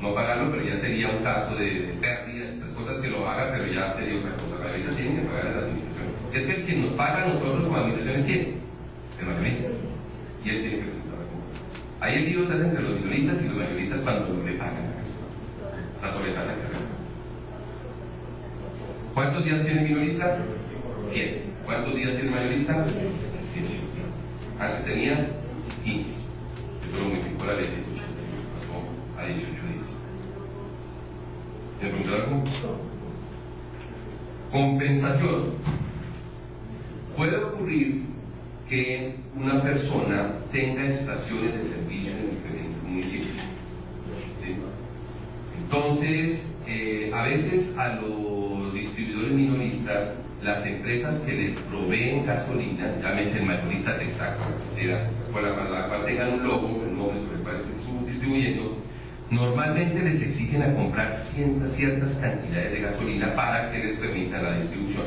no pagarlo, pero ya sería un caso de pérdidas, estas cosas que lo haga, pero ya sería otra cosa. El mayorista tiene que pagar a la administración. Es que el quien nos paga a nosotros como administraciones, ¿quién? El mayorista. Y él tiene que presentar la compra. Ahí el lío está entre los minoristas y los mayoristas cuando no le pagan la sobretasa que reciben. ¿Cuántos días tiene el minorista? 7. ¿Cuántos días tiene el mayorista? 18. Antes tenía 15. Esto lo multiplicó la ley 180. Pasó a 18 días. ¿Me preguntan algo? Compensación. Puede ocurrir que una persona tenga estaciones de servicio en diferentes municipios. ¿Sí? Entonces, a veces a los distribuidores minoristas, las empresas que les proveen gasolina, llámese el mayorista Texaco, por la cual tengan un logo, el nombre sobre el cual estén distribuyendo, normalmente les exigen a comprar ciertas cantidades de gasolina para que les permitan la distribución.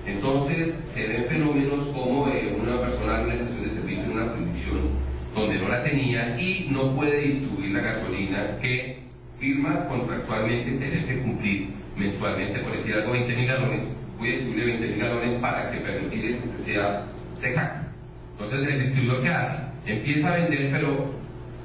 Entonces se ven fenómenos como una persona en una estación de servicio en una jurisdicción donde no la tenía y no puede distribuir la gasolina que firma contractualmente tener que cumplir mensualmente, por decir algo, 20.000 galones, voy a distribuir 20.000 galones para que permitir que sea exacto. Entonces el distribuidor, ¿qué hace? Empieza a vender, pero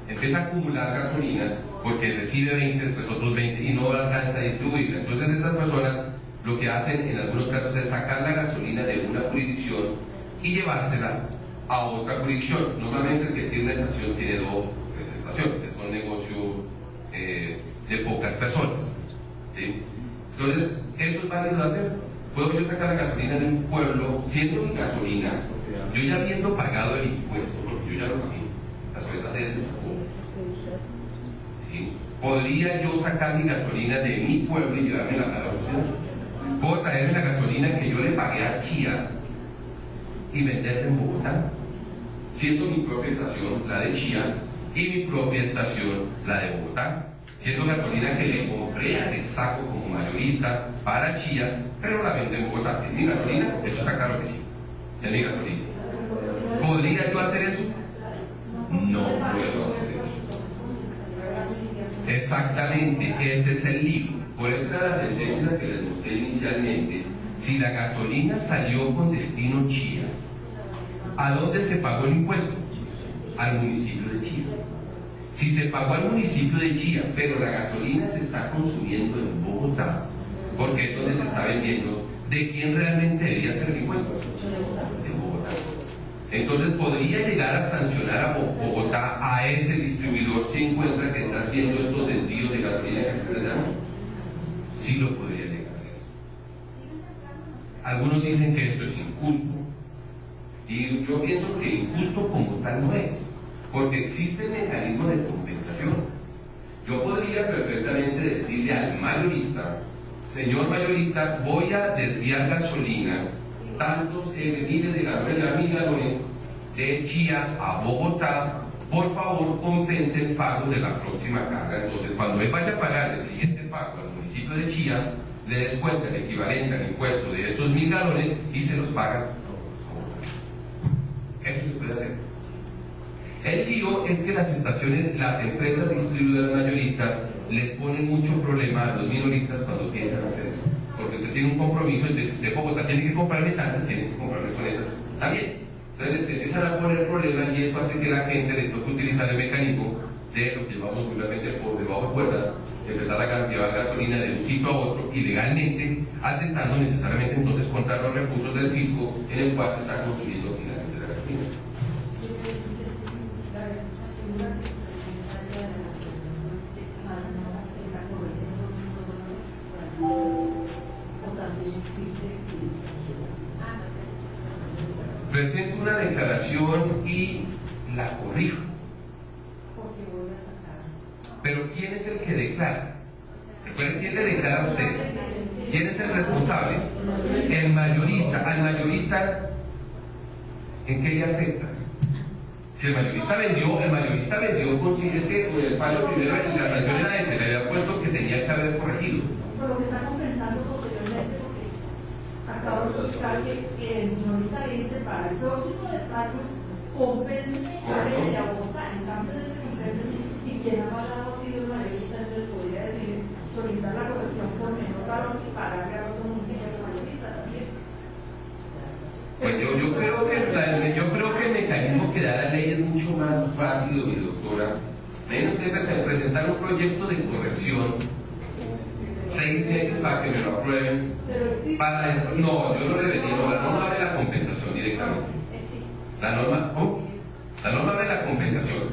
empieza a acumular gasolina porque recibe 20, después otros 20 y no alcanza a distribuirla. Entonces estas personas lo que hacen en algunos casos es sacar la gasolina de una jurisdicción y llevársela a otra jurisdicción. Normalmente el que tiene una estación tiene 2 o 3 estaciones, es un negocio de pocas personas. ¿Sí? Entonces, ¿eso es válido hacer? ¿Puedo yo sacar la gasolina de un pueblo siendo mi gasolina, yo ya habiendo pagado el impuesto, porque yo ya lo pagué, la sobretasa es ¿sí? ¿Podría yo sacar mi gasolina de mi pueblo y llevármela a la ciudad? ¿Puedo traerme la gasolina que yo le pagué a Chía y venderla en Bogotá? Siendo mi propia estación la de Chía y mi propia estación la de Bogotá. Siendo gasolina que le compré a Texaco como mayorista para Chía, pero la vendo en Bogotá. ¿Es mi gasolina? Eso está claro que sí. Es mi gasolina. ¿Podría yo hacer eso? No puedo hacer eso. Exactamente, ese es el lío. Por eso era la sentencia que les mostré inicialmente. Si la gasolina salió con destino Chía, ¿a dónde se pagó el impuesto? Al municipio de Chía. Si se pagó al municipio de Chía, pero la gasolina se está consumiendo en Bogotá, porque es donde se está vendiendo, ¿de quién realmente debería ser el impuesto? De Bogotá. Entonces, ¿podría llegar a sancionar a Bogotá a ese distribuidor si encuentra que está haciendo estos desvíos de gasolina que se les llama? Sí lo podría llegar a hacer. Algunos dicen que esto es injusto, y yo pienso que injusto como tal no es, porque existe el mecanismo de compensación. Yo podría perfectamente decirle al mayorista: señor mayorista, voy a desviar gasolina, tantos miles de galones de Chía a Bogotá, por favor compense el pago de la próxima carga. Entonces, cuando él vaya a pagar el siguiente pago al municipio de Chía, le descuenta el equivalente al impuesto de estos 1000 galones y se los paga. Eso se puede hacer. El lío es que las empresas distribuidoras mayoristas les ponen mucho problema a los minoristas cuando piensan hacer eso. Porque usted tiene un compromiso, entonces si usted Bogotá tiene que comprarme tantas, tiene que comprarme con esas también. Entonces empiezan a poner problemas y eso hace que la gente le toque utilizar el mecanismo de lo que llamamos vulgarmente por debajo de cuerda, empezar a llevar gasolina de un sitio a otro ilegalmente, atentando necesariamente entonces contra los recursos del fisco en el cual se está consumiendo finalmente la gasolina. Presento una declaración y la corrijo. Pero ¿quién es el que declara? Recuerden, ¿quién le declara a usted? ¿Quién es el responsable? El mayorista. Al mayorista, ¿en qué le afecta? Si el mayorista vendió es que con el fallo primero la sanción era ese, le había puesto que tenía que haber corregido. Pero que está compensando posteriormente, porque acabo de buscar que el minorista le dice: para el próximo despacho compénseme a él y a Bogotá. En cambio de ese compénseme, y quien ha pagado ha sido el mayorista, entonces podría decir: solicitar la corrección por menor valor y pagarle a otro municipio de mayorista también. Pues yo creo que el mecanismo que da la ley es mucho más rápido, mi doctora. Menos usted presentar un proyecto de corrección 6 meses para que me lo aprueben. Para esto, no, yo no le venía, no, la norma abre la compensación directamente. La norma abre la compensación.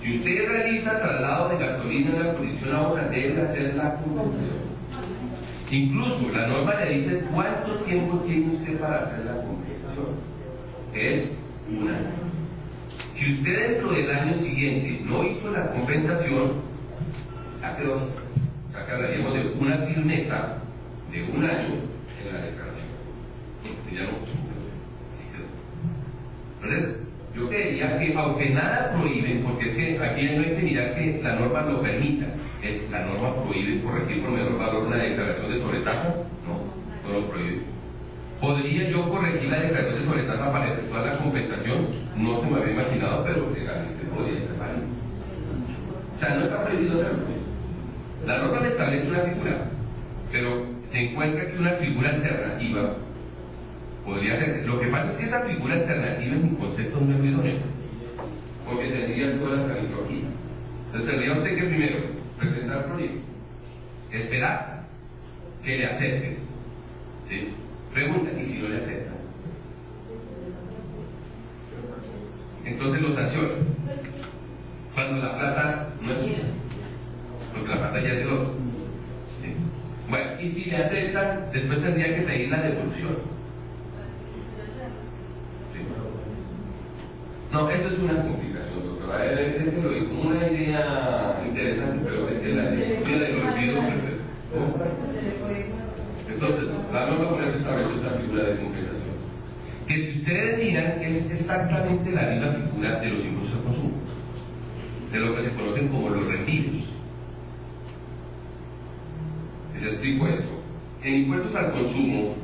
Si usted realiza traslado de gasolina de una jurisdicción a otra, debe hacer la compensación. Incluso la norma le dice cuánto tiempo tiene usted para hacer la compensación. Es un año. Si usted dentro del año siguiente no hizo la compensación, ya quedó así. O sea que hablaríamos de una firmeza de un año en la declaración. Usted ya no cumple. Así quedó. Entonces, yo creería que, aunque nada prohíbe, porque es que aquí no hay que mirar que la norma lo permita, es la norma prohíbe corregir por menor valor una declaración de sobretasa, no lo prohíbe. ¿Podría yo corregir la declaración de sobretasa para efectuar la compensación? No se me había imaginado, pero legalmente podría ser válido. O sea, no está prohibido hacerlo. La norma le establece una figura, pero se encuentra que una figura alternativa podría hacerse. Lo que pasa es que esa figura alternativa en mi concepto no es muy idóneo, porque tendría toda la tramitología. Entonces tendría usted que primero presentar el proyecto, esperar que le acepten, ¿sí? Pregunta: ¿y si no le aceptan? Entonces lo sancionan cuando la plata no es suya, porque la plata ya es del otro, ¿sí? Bueno, y si le aceptan, después tendría que pedir la devolución. No, eso es una complicación, doctora. Es que lo digo como una idea interesante, pero Entonces, la norma por eso establece esta figura de compensaciones. Que si ustedes miran, es exactamente la misma figura de los impuestos al consumo, de lo que se conocen como los reenvíos. Les explico esto. En impuestos al consumo,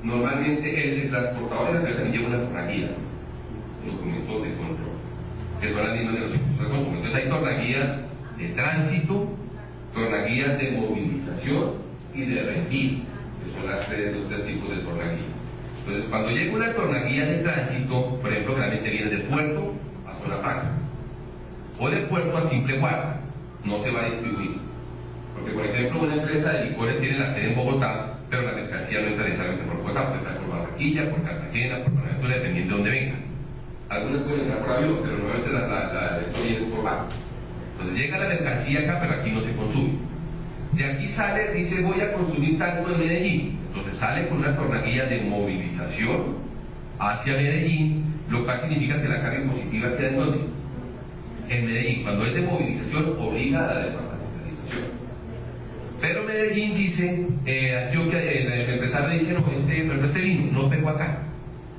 normalmente el transportador de la ciudad también lleva una tornaguía, documentos de control, que son las mismas de los impuestos al consumo. Entonces hay tornaguías de tránsito, tornaguías de movilización y de reenvío, que son los tres tipos de tornaguías. Entonces, cuando llega una tornaguía de tránsito, por ejemplo, realmente viene de puerto a zona franca, o de puerto a simple guarda, no se va a distribuir. Porque, por ejemplo, una empresa de licores tiene la sede en Bogotá, pero la mercancía no entra necesariamente por Bogotá, puede entrar por Barranquilla, por Cartagena, por Buenaventura, dependiendo de dónde venga. Algunas pueden entrar por avión, pero normalmente esto viene por barco. Entonces llega la mercancía acá, pero aquí no se consume. De aquí sale, dice, voy a consumir tanto en Medellín. Entonces sale con una tornaguía de movilización hacia Medellín, lo cual significa que la carga impositiva queda en ¿dónde? En Medellín. Cuando es de movilización, obliga a la departamentalización. Pero Medellín dice, Antioquia, el empresario dice, no, este vino no pegó acá.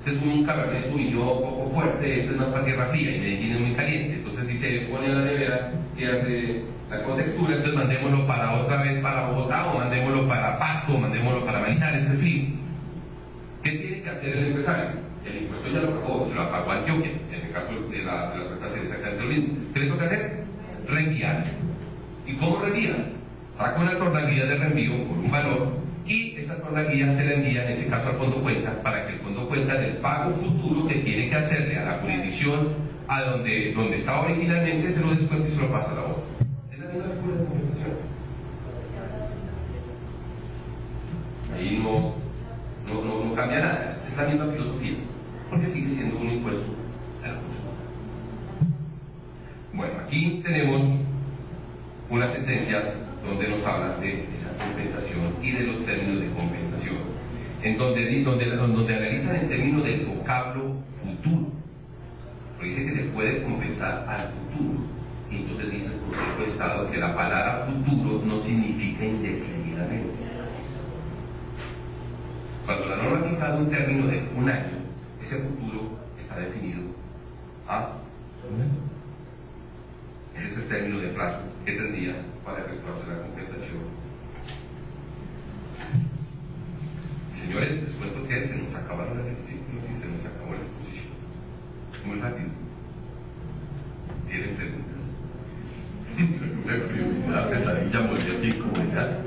Este es un Cabernet Sauvignon poco fuerte, este es más para tierra fría y Medellín es muy caliente. Entonces si se pone a la nevera, pierde la contextura, entonces mandémoslo para otra vez para Bogotá, o mandémoslo para Pasto, o mandémoslo para Manizales, que es frío. ¿Qué tiene que hacer el empresario? El impuesto ya lo pagó, se lo pagó Antioquia, en el caso de la oferta sería exactamente lo mismo. ¿Qué le toca hacer? Reenviar. ¿Y cómo reenvía? Saca una tornaguía de reenvío por un valor, y esa tornaguía se la envía en ese caso al fondo cuenta, para que el fondo cuenta del pago futuro que tiene que hacerle a la jurisdicción a donde estaba originalmente, se lo descuenta y se lo pasa a la otra. Es la misma figura de compensación. Ahí no cambia nada, es la misma filosofía, porque sigue siendo un impuesto al consumo. Bueno, aquí tenemos una sentencia donde nos habla de esa compensación y de los términos de compensación, en donde analizan el término del vocablo futuro, porque dice que se puede compensar al futuro, y entonces dice el Consejo de Estado que la palabra futuro no significa indefinidamente. Cuando la norma ha fijado un término de un año, ese futuro está definido a un año. Ese es el término de plazo que tendría para efectuarse la compensación. Señores, les cuento que se nos acabaron los artículos y se nos acabó la exposición. Muy rápido. ¿Tienen preguntas? Una curiosidad, pesadilla, molestia, incomodidad.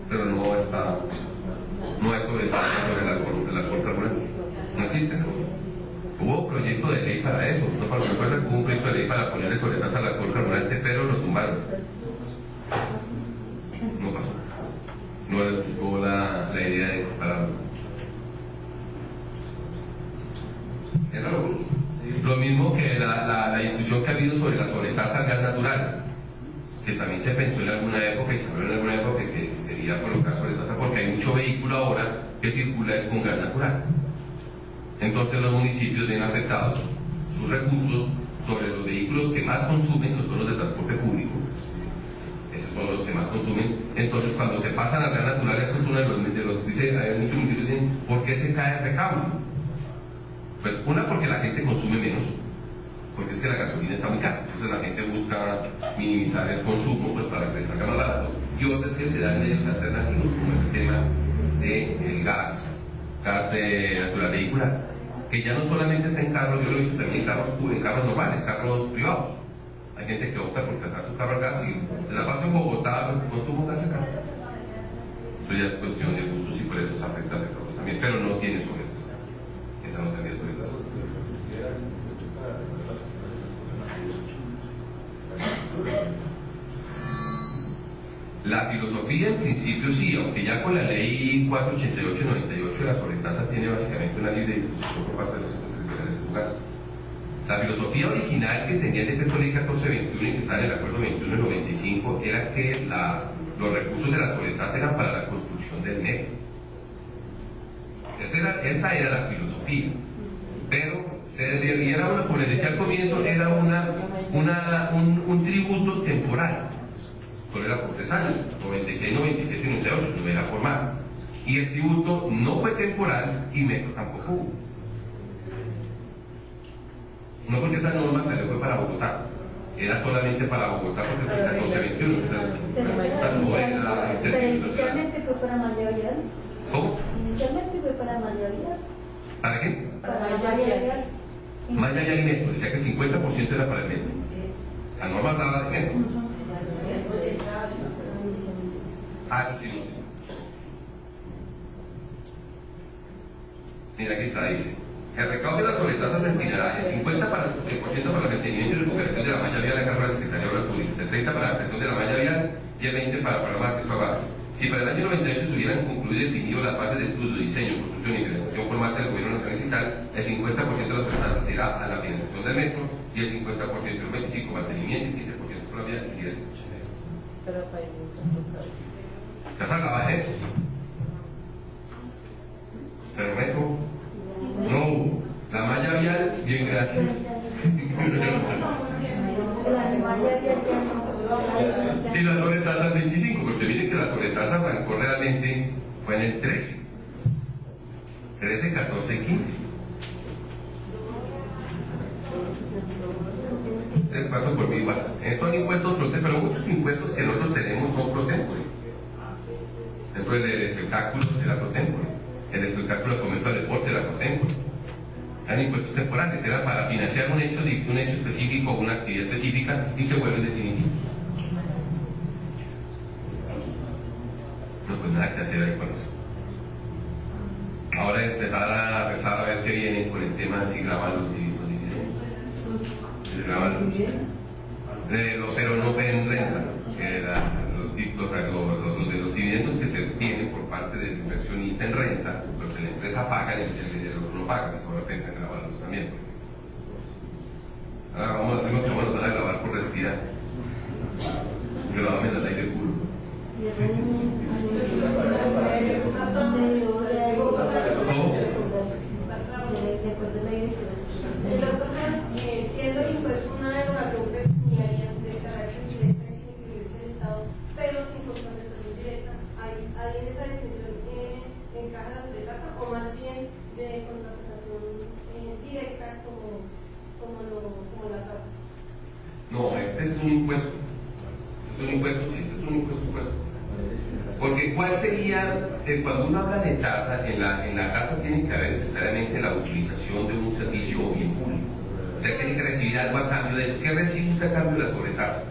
Pero no es sobre la corporación, no existe, ¿no? Hubo proyecto de ley para eso, no para recuerda que hubo un proyecto de ley para ponerle sobretasa al alcohol carburante, pero lo tumbaron. No pasó. No les gustó la idea de compararlo. Era lo justo. Lo mismo que la discusión que ha habido sobre la sobretasa al gas natural, que también se pensó en alguna época y se habló en alguna época que se quería colocar sobretasa porque hay mucho vehículo ahora que circula es con gas natural. Entonces los municipios ven afectados sus recursos sobre los vehículos que más consumen, no son los de transporte público, esos son los que más consumen. Entonces cuando se pasan al gas natural, esto es uno de los dice, hay muchos municipios que dicen, ¿por qué se cae el recaudo? Pues una, porque la gente consume menos, porque es que la gasolina está muy cara, entonces la gente busca minimizar el consumo pues para que les salga más barato, y otra es que se dan medios alternativos como el tema del gas natural vehicular, que ya no solamente está en carros, yo lo he visto también en carros normales, carros privados. Hay gente que opta por casar su carro al gas y se la pasa en Bogotá, pues consumo gas acá. Eso ya es cuestión de gustos y por eso se afecta a recaudos también, pero no tiene sobretasa. Esa no tendría sobretasa. La filosofía en principio sí, aunque ya con la ley 488-98 la sobretasa tiene básicamente una libre disposición por parte de los entes territoriales en su caso. La filosofía original que tenía el decreto ley 1421 y que está en el acuerdo 21 del 95 era que los recursos de la sobretasa eran para la construcción del metro. Esa era la filosofía. Pero, y era una, como les decía al comienzo, era un tributo temporal. Solo era por 3 años, 96, 97 y 98, no era por más. Y el tributo no fue temporal y metro tampoco hubo. No porque esta norma salió fue para Bogotá, era solamente para Bogotá porque fue 1421. No era pero inicialmente fue para mayoría. ¿Cómo? Inicialmente fue para mayoría. ¿Para qué? Para mayoría. Maya Vial y metro, decía que 50% era para el metro. La norma hablaba de metro. Eso sí, no sé. Mira, aquí está, dice. El recaudo de la sobretasa se destinará el 50% para el mantenimiento y recuperación de la malla vial a cargo de la Secretaría de Obras Públicas, el 30% para la ampliación de la malla vial y el 20% para programas de acceso a barrios. Si para el año 98 se hubieran concluido y definido las bases de estudio, diseño, construcción y financiación por parte del Gobierno Nacional y Estatal, el 50% de la sobretasa se irá a la financiación del metro y el 50% el 25% mantenimiento y 15% por la vía y 10%. Ya se hablaba de eso. Pero metro no hubo. La malla vial, bien, gracias. Y la sobretasa al 25, porque miren que la sobretasa arrancó realmente, fue en el 13, 14 y 15. El 4 por mí igual. Son impuestos pro tempore, pero muchos impuestos que nosotros tenemos son pro tempore. Dentro del espectáculo era pro tempore. El espectáculo de fomento al deporte era pro tempore. Eran impuestos temporales, era para financiar un hecho específico o una actividad específica y se vuelven definitivos. No, pues nada que hacer ahí con eso. Ahora es empezar a rezar a ver qué viene con el tema si graban los dividendos. Si graban pero no en renta, que los dividendos que se obtienen por parte del inversionista en renta, lo que la empresa paga, el dinero no paga, pues ahora piensan grabarlos también. Ahora vamos, primero que vamos a grabar por respirar. Grabame al aire puro. Siendo el impuesto una derogación pecuniaria de carácter directa y sin incluirse el Estado, pero sin compensación directa, ¿hay en esa definición encaja la sobretasa o más bien de compensación directa como la tasa? No, este es un impuesto. Este es un impuesto, sí, este es un impuesto. Porque ¿cuál sería, cuando uno habla de tasa, en la tasa tiene que haber necesariamente la utilización de un servicio o bien público. Usted tiene que recibir algo a cambio de eso. ¿Qué recibe usted a cambio de la sobretasa?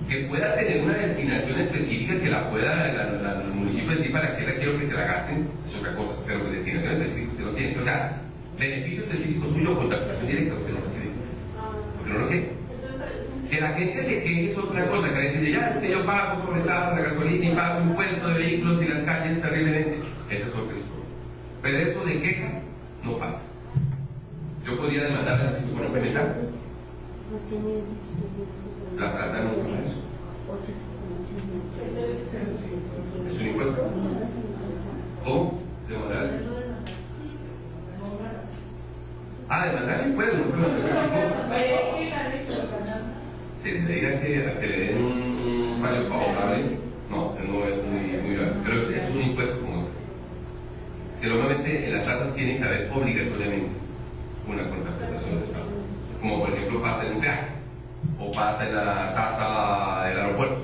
Que pueda tener una destinación específica, que la pueda el municipio decir para qué la quiero que se la gasten, es otra cosa, pero destinación específica usted no tiene. O sea, beneficio específico suyo con taxación directa usted no recibe. Porque no lo tiene. Que la gente se queje es otra cosa, que la gente dice, ya es que yo pago sobretasa la gasolina y pago impuesto de vehículos y las calles terriblemente. Eso es otra historia. Pero eso de queja no pasa. Yo podría demandar al Instituto por implementar. La plata no es para eso. Es un impuesto. ¿Cómo? Demandar. Demandar sí puede, no puede demandar cualquier cosa. Que le digan que le den un fallo favorable, no es muy grave, pero es un impuesto como otro. Que normalmente en las tasas tiene que haber obligatoriamente una contraprestación de Estado, como por ejemplo pasa en un peaje o pasa en la tasa del aeropuerto.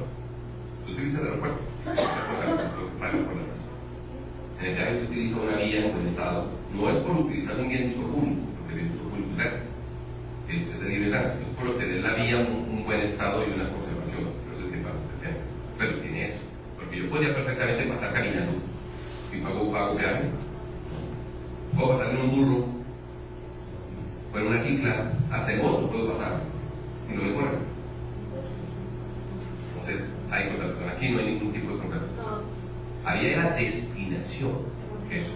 Se utiliza el aeropuerto, en el peaje se utiliza una vía en el Estado, no es por utilizar un bien de uso público, porque el bien de uso público es gratis, es de libre gasto, es por tener la vía un buen estado y una conservación, pero eso es que pago usted, pero tiene eso, porque yo podría perfectamente pasar caminando y pago peaje, puedo pasar en un burro o en una cicla, hasta en moto puedo pasar y no me cobran. Entonces hay contratación, aquí no hay ningún tipo de contratación, ahí hay la destinación, eso es.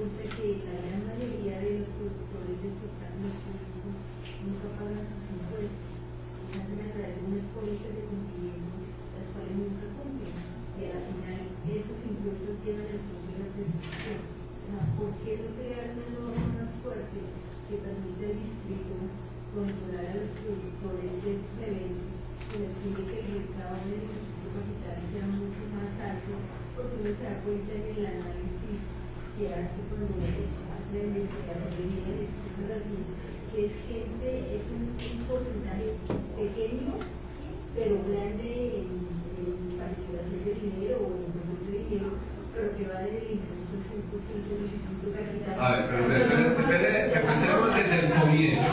cuenta que la gran mayoría de los productores de espectáculos públicos nunca pagan sus impuestos, y hacen a través de unas pólizas de cumplimiento, las cuales nunca cumplen, y a la final esos impuestos llevan el fondo de la presentación. ¿Por qué no crear una norma más fuerte que permita al distrito controlar a los productores de estos eventos con el fin de que el mercado del distrito capital sea mucho más alto? Porque uno se da cuenta en el análisis que hace cuando hace la investigación de bienes, cosas así, que es gente, es un porcentaje pequeño, pero grande en manipulación de dinero o en control de dinero, pero que vale el impuesto 100% del distrito capital. A ver, pero empecemos desde el comienzo.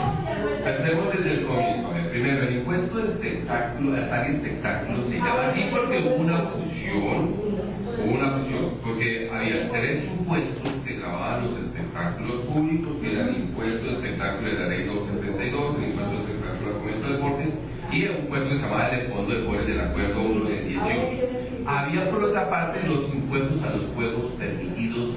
Empecemos desde el comienzo. Primero, el impuesto de espectáculo, de azar y espectáculo se llama así porque hubo una fusión, porque había 3 impuestos que grababan los espectáculos públicos, que eran el impuesto de espectáculo de la ley 1232, el impuesto de espectáculo de fomento de deporte, y el impuesto que se llamaba el Fondo de Deportes del Acuerdo 1 del 18. Había por otra parte los impuestos a los juegos permitidos,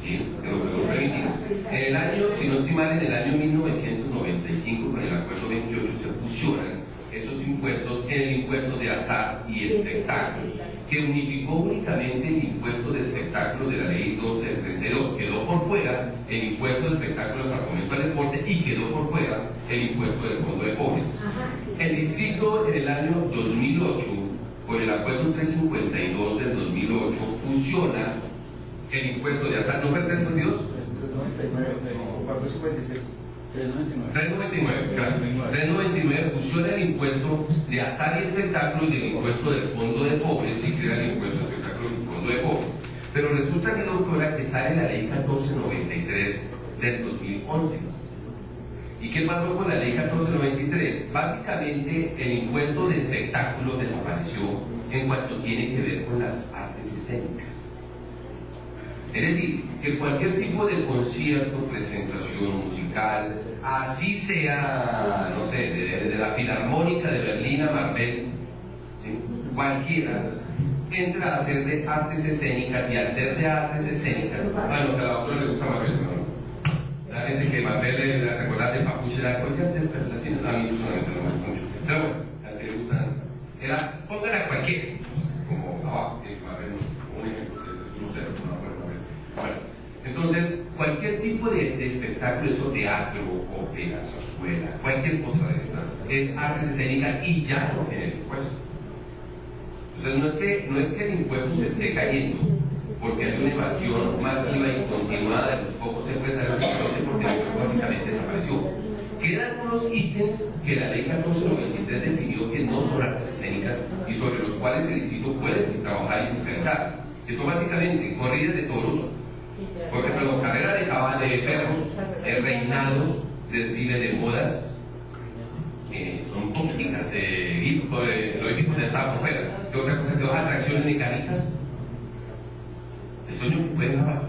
¿sí? De los juegos permitidos. En el año, si no estoy mal, en el año 1995, con el Acuerdo 28, se fusionan esos impuestos en el impuesto de azar y espectáculos, que unificó únicamente el impuesto de espectáculos de la ley 12 del 32. Quedó por fuera el impuesto de espectáculos al fomento al deporte y quedó por fuera el impuesto del fondo de pobres. El distrito en el año 2008, con el acuerdo 352 del 2008, fusiona el impuesto de azar. ¿No fue el 352? 399, gracias. 399 fusiona el impuesto de azar y espectáculos y el impuesto del fondo de pobres y crea el impuesto de espectáculos y fondo de pobres. Pero resulta, mi doctora, que sale la ley 1493 del 2011. ¿Y qué pasó con la ley 1493? Básicamente, el impuesto de espectáculos desapareció en cuanto tiene que ver con las artes escénicas. Es decir, que cualquier tipo de concierto, presentación musical, así sea, no sé, de la Filarmónica de Berlín a Marbella, ¿sí? Cualquiera, entra a ser de artes escénicas, y al ser de artes escénicas, bueno, que a la doctora le gusta Marbella, ¿no? La gente que Marbella, ¿se acuerdan de Papuche? A mí personalmente no me gusta mucho, pero bueno, a la que le gustan, pongan a cualquiera, como abajo, que Marbella, un ejemplo, que es un cero, no. Bueno, entonces, cualquier tipo de espectáculo, eso teatro, ópera, zarzuela, cualquier cosa de estas, es artes escénicas y ya no tiene el impuesto. Entonces, no es que el impuesto se esté cayendo, porque hay una evasión masiva y continuada de los pocos empresarios que porque el impuesto básicamente desapareció. Quedan unos ítems que la ley 1493 definió que no son artes escénicas y sobre los cuales el distrito puede trabajar y fiscalizar. Que son básicamente corridas de toros, por ejemplo, carrera de caballos, de perros, reinados, desfiles de modas, son poquitas, lo hípico ya estaba por fuera. ¿Qué otra cosa? ¿Qué otras atracciones mecánicas? Eso no puede grabar.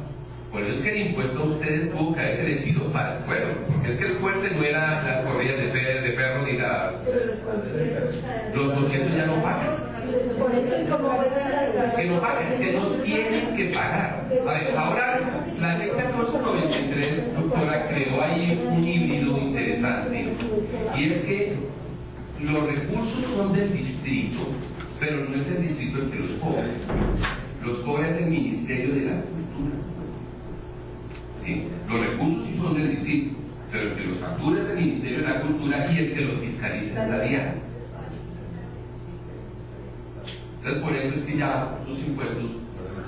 Por eso es que el impuesto a ustedes tuvo que haberse decidido para el fuero, porque es que el fuerte no era las corridas de perros ni las... Los conciertos ya no pagan. Es que no pagan, es que no tienen que pagar. A ver, ahora la ley 1493, doctora, creó ahí un híbrido interesante, y es que los recursos son del distrito, pero no es el distrito el que los cobra. Los cobra es el Ministerio de la Cultura. ¿Sí? Los recursos sí son del distrito, pero el que los factura es el Ministerio de la Cultura y el que los fiscaliza es la DIAN. Entonces, por eso es que ya sus impuestos,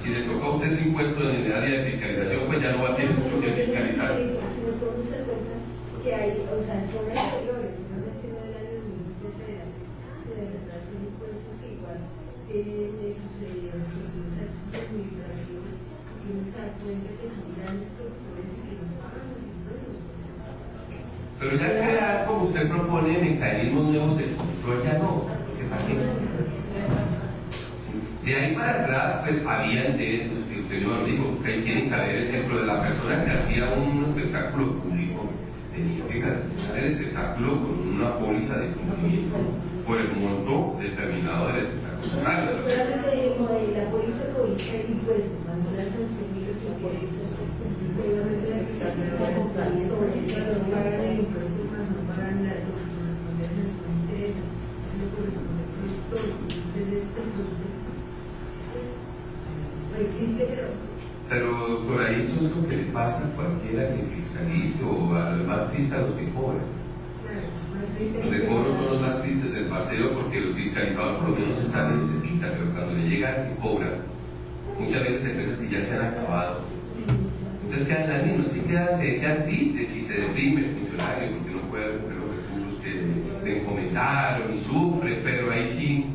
si le toca a usted ese impuesto en el área de fiscalización, pues ya no va a tener mucho que fiscalizar. Que hay, o sea, son exteriores, no entiendo el año 2016, de verdad son impuestos que igual tienen sus actos administrativos, y uno se da cuenta que son grandes productores y que no pagan los impuestos. Pero ya crear, como usted propone, mecanismos nuevos de control, ya no, porque para qué. De ahí para atrás, pues habían de, pues, que usted no lo dijo, que ahí tiene que haber el ejemplo de la persona que hacía un espectáculo público, tenía que garantizar el espectáculo con una póliza de cumplimiento por el monto determinado del espectáculo. Solamente la póliza prohíbe el impuesto, cuando las sanciones y por eso se pagan el impuesto, más no pagan lo que corresponde a nuestro interés, eso le corresponde al productor, entonces es el producto. No existe, Pero por ahí eso es lo que le pasa a cualquiera que fiscalice o a los más tristes a los que cobran. Los de cobro son los más tristes del paseo porque los fiscalizadores por lo menos están en cerquita, pero cuando le llegan y cobran, muchas veces empresas que ya se han acabado. Entonces quedan las mismas, se quedan tristes y se deprime el funcionario porque no puede recuperar los recursos que le encomendaron y sufre, pero ahí sí.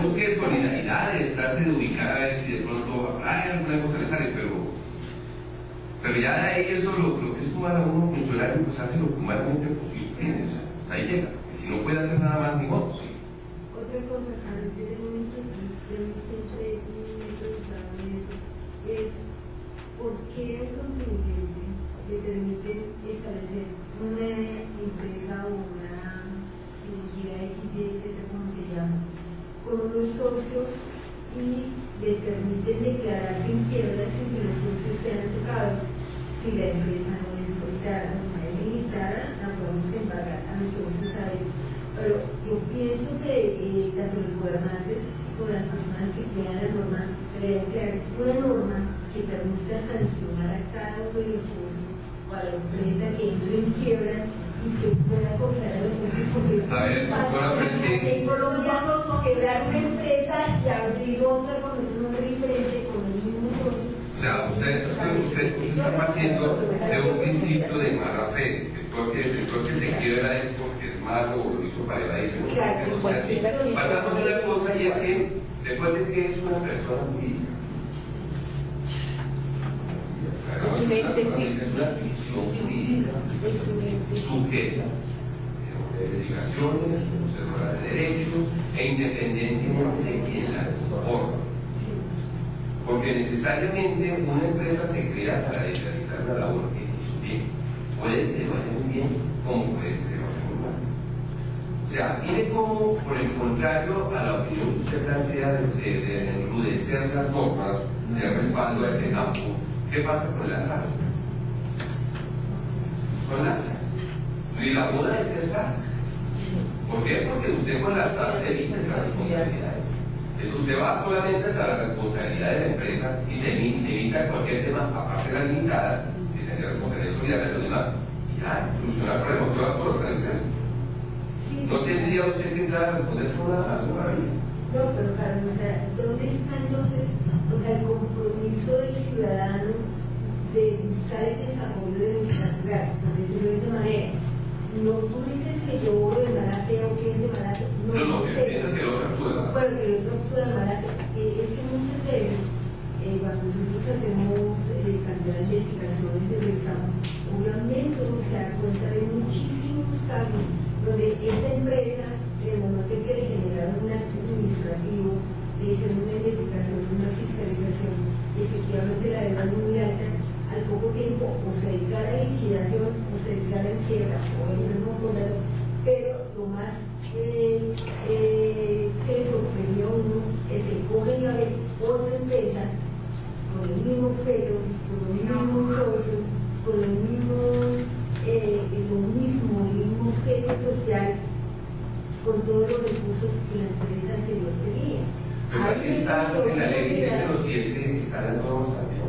Busque solidaridades, trate de ubicar a ver si de pronto alguna cosa le sale, pero ya de ahí eso lo que es humano a uno funcionario, pues hace lo que humanamente posible tiene, o sea, hasta ahí llega, y si no puede hacer nada más ni modo, sí. Otra cosa, Carlos, yo tengo un inquietud, yo siempre me he preguntado en eso, es ¿por qué el contribuyente le permite establecer una empresa o una cirugía XY, como se llama, con unos socios y le permiten declararse en quiebra sin que los socios sean tocados? Si la empresa no es limitada, no es limitada, la podemos embargar a los socios a ellos. Pero yo pienso que tanto los gobernantes como las personas que crean las normas deberían crear una norma que permita sancionar a cada uno de los socios o a la empresa que entre en quiebra y que pueda cobrar a los socios, porque a ver, doctora, pero es que en Colombia quebrar una empresa y abrir otra con un nombre diferente, con los mismos socios. O sea, usted está partiendo de un principio de mala fe, que todo el que se quiebra es porque es malo o lo hizo para evadir. Partamos de una cosa, y es que después de que es una persona jurídica, es una ficción jurídica sujeta de obligaciones, observadora de derechos e independientemente de quien la forma. Porque necesariamente una empresa se crea para realizar una labor que hizo bien. Puede que le vaya muy bien, como puede que le vaya muy mal. O sea, mire cómo, por el contrario a la opinión que usted plantea de enrudecer las normas de respaldo a este campo, ¿qué pasa con las SAS? Con las SAS. Y la moda es ser SAS. ¿Por qué? Porque usted con las SAS se evita esas responsabilidades. Usted va solamente hasta la responsabilidad de la empresa y se evita cualquier tema, aparte de la limitada, de tener responsabilidad solidaria de los demás, y ya, solucionar problemas. Usted va solo hasta la empresa. No tendría usted que entrar a responder por nada más, una vida. No, pero claro, o sea, ¿dónde está entonces el compromiso del ciudadano de buscar el desarrollo de nuestra ciudad? Por decirlo de esa manera. No, tú dices que yo voy de Malate o pienso de Malate. No, que piensas que el otro actúa de Malate. Bueno, que el otro actúa de Malate. Es que muchas veces, cuando nosotros hacemos cantidad de investigaciones y revisamos, obviamente uno se da cuenta de muchísimos casos donde esta empresa, en el momento en que le generaron un acto administrativo, le hicieron una investigación, una fiscalización, y efectivamente la deuda es muy alta. Al poco tiempo o se declara liquidación o se declara en quiebra o el mismo condado, pero lo más que le sorprendió a uno es que cogen a ver otra empresa con el mismo pelo, con los mismos socios, con los mismos, el mismo objeto social, con todos los recursos que la empresa anterior tenía. Pues aquí está, en la ley 607 está la norma Santiago.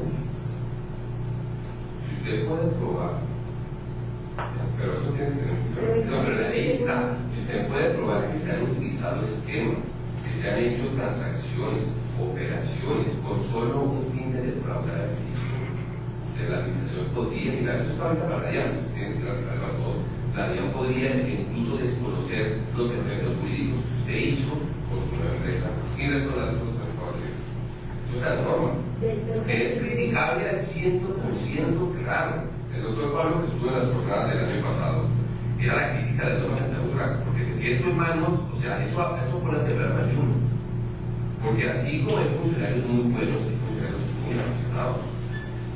Usted puede probar, pero eso tiene que ver. No, pero la ley está. Si usted puede probar que se han utilizado esquemas, que se han hecho transacciones, operaciones con solo un fin de defraudar al fisco, usted, la administración podría, y eso está ahorita para la DIAN, tiene que ser aplicable a todos. La DIAN podría incluso desconocer los efectos jurídicos que usted hizo con su nueva empresa y retornar las cosas a Estado de Derecho. Eso está en norma. Que es criticable al 100%, claro. El doctor Pablo, que estuvo en las jornadas del año pasado, era la crítica de Don Santiago Solá, porque si eso en manos, o sea, eso pone a temblar más de uno. Porque así como hay funcionarios muy buenos, hay funcionarios muy relacionados,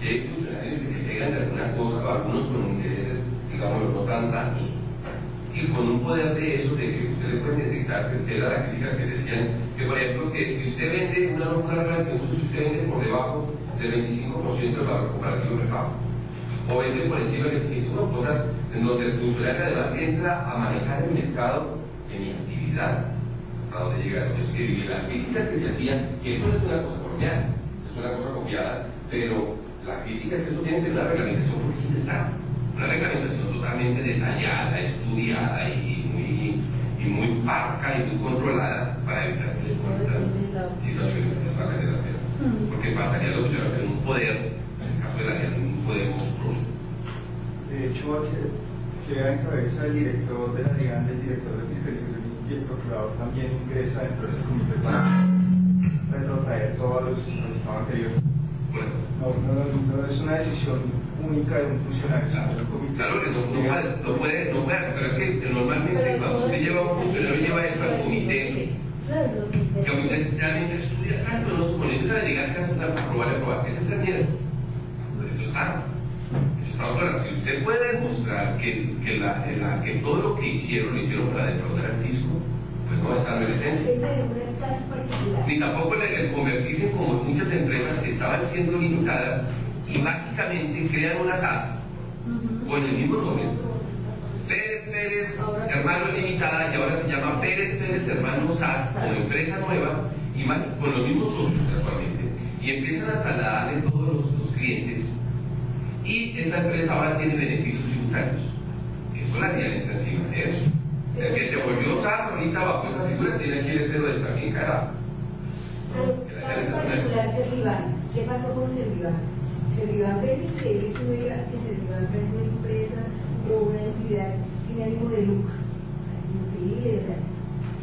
y hay funcionarios que se pegan de alguna cosa, o algunos con intereses, digamos, no tan santos, y con un poder de eso, de que usted le puede detectar, que eran las críticas que se decían, que por ejemplo, que si usted vende una norma, entonces si usted vende por debajo del 25% del valor comparativo del mercado. o vende por encima de la eficiencia, son cosas en donde el funcionario además entra a manejar el mercado en mi actividad, hasta donde llega. Entonces, las críticas que se hacían, y eso no es una cosa colombiana, es una cosa copiada, pero la crítica es que eso tiene que tener una reglamentación, porque sí está, una reglamentación totalmente detallada, estudiada y muy parca y muy controlada para evitar que se cometan situaciones que se salgan de la tela. Porque pasaría lo que se llama en un poder, en el caso de la DIAN, un poder monstruoso. De hecho, queda en cabeza el director de la DIAN, el director de fiscalización y el procurador también ingresa dentro de ese comité para retrotraer todos los que estaban anteriores. Bueno. No es una decisión única de un funcionario, Claro, sino del comité. claro que no puede hacer, pero es que normalmente cuando usted lleva a un funcionario, lleva eso al comité, que el comité realmente estudia tanto, no supone, empieza a llegar casos a aprobar, ese es el miedo. Pero eso está claro. Si usted puede demostrar que todo lo que hicieron, lo hicieron para defraudar al fisco, pues no va a estar en licencia. Ni tampoco el convertirse como muchas empresas que estaban siendo limitadas y mágicamente crean una SAS con el mismo nombre, Pérez Hermano Limitada, y ahora se llama Pérez Hermano SAS como empresa nueva y con los mismos socios casualmente, y empiezan a trasladarle todos los clientes, y esta empresa ahora tiene beneficios tributarios. Eso la DIAN está encima de eso. El que se volvió SAS ahorita bajo esa figura tiene aquí el letrero de también cara. ¿Qué pasó con Servivan? Servivan parece que Servivan es una empresa o una entidad sin ánimo de lucro. Increíble,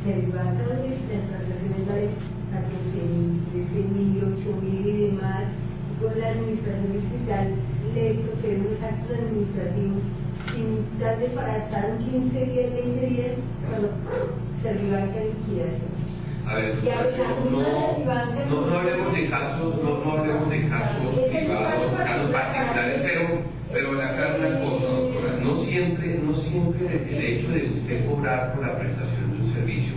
Servivan, cada vez las transacciones valen 14.000, 13.000, 8.000 y demás, y con la administración distrital le proceden los actos administrativos sin darles para estar 15 días, 20 días, cuando Servivan queda en liquidación. A ver, no hablemos de casos, no hablemos de casos privados, casos particulares, pero le aclaro una cosa, doctora, no siempre el hecho de usted cobrar por la prestación de un servicio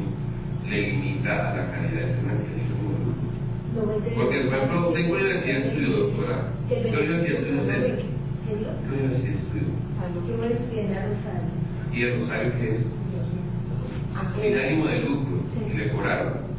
le limita a la calidad de servicio. Porque, por ejemplo, usted en qué universidad estudió, doctora. ¿Qué universidad estudió usted? ¿Qué universidad estudió? Yo estudié en la Rosario. ¿Y el Rosario qué es? Sin ánimo de lucro, y le cobraron.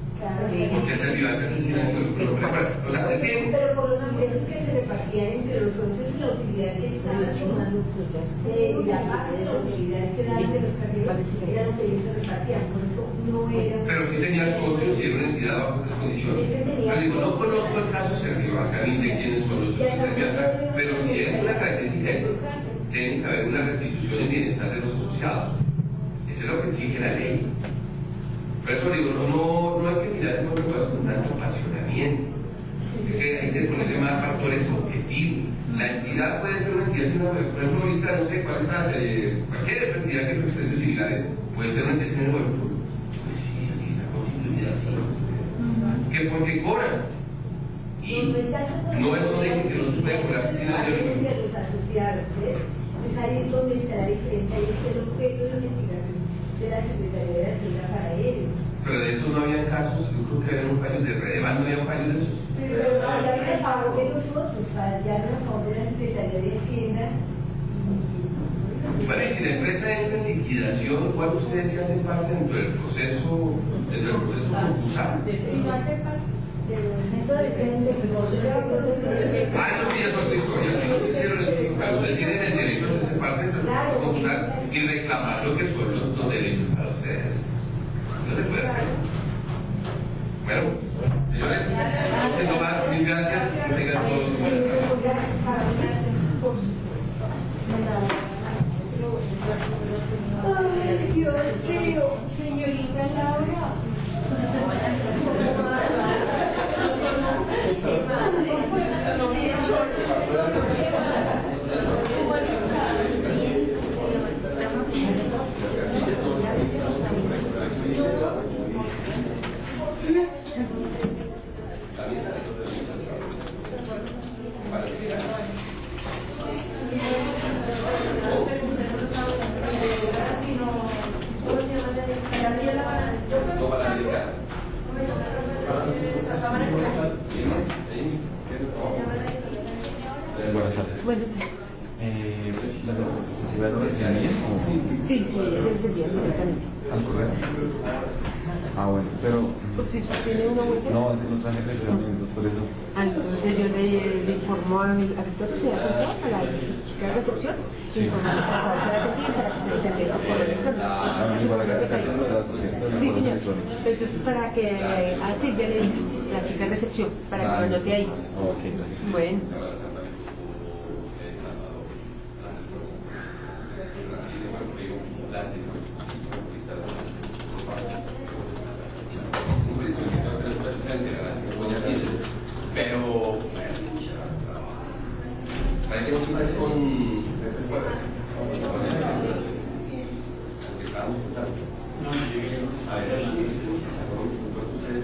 Porque Servivan es sin ánimo de lucro, no le cobran. O sea, es que. Pero por los ingresos que se repartían entre los socios y la utilidad que estaban sumando, la base de la utilidad que daban de los cajeros era lo que ellos se repartían, por eso no era. Pero sí tenía socios y era una entidad bajo estas condiciones. Yo digo, no conozco el caso Servivan, ni sé quiénes son los socios de Servivan, pero si es una característica de esto, tiene que haber una restitución en bienestar de los asociados. Eso es lo que exige la ley. Por eso digo, no hay que mirar como cosas con tanto apasionamiento. Es que hay que ponerle más factores objetivos. La entidad puede ser una entidad, por ejemplo, ahorita no sé cuál es cualquier entidad que preste servicios similares, puede ser una entidad sin ánimo de lucro. Pues sí, así está constituida, así. Que porque cobran. Y no dicen que no se puede cobrar sin ánimo de lucro. Los asociados, ¿ves? Es ahí donde está la diferencia y es que el objeto de investigación de la Secretaría de Hacienda para ellos. Pero de eso no había casos, yo creo que eran fallos de Redevan, no había fallos de esos. Pero ya había a favor de nosotros, ya no a favor de la Secretaría de Hacienda. Bueno, y si la empresa entra en liquidación, ¿cuál ustedes sí hacen parte dentro del proceso concursal? Si no hace parte, eso depende de Eso sí ya es otra historia, si no se hicieron el concursal, ustedes tienen el derecho a hacerse parte dentro del proceso concursal y reclamar lo que son los derechos para ustedes. Eso se puede hacer. Bueno, señores, no siendo más, mil gracias. Que tengan todos muy buenas tardes. Ay, Dios mío, señorita Laura. Buenas tardes. Buenas tardes. Sí, ese les envía directamente. ¿Al correo? Ah, bueno, pero... Pues si tiene uno muy cerca. No, ese no traje precisamente, entonces por eso... Entonces yo le informo a Víctor de Asunción, a la chica de recepción, Sí. informarle para saber si hace para que se les envíe por correo electrónico. Ah, sí, para que haga el contrato, ¿cierto? Sí, señor. Entonces para que a Silvia le la chica de recepción, para que lo anote ahí. Ok, gracias. Bueno. Pero parece que no siempre es con a ver, ustedes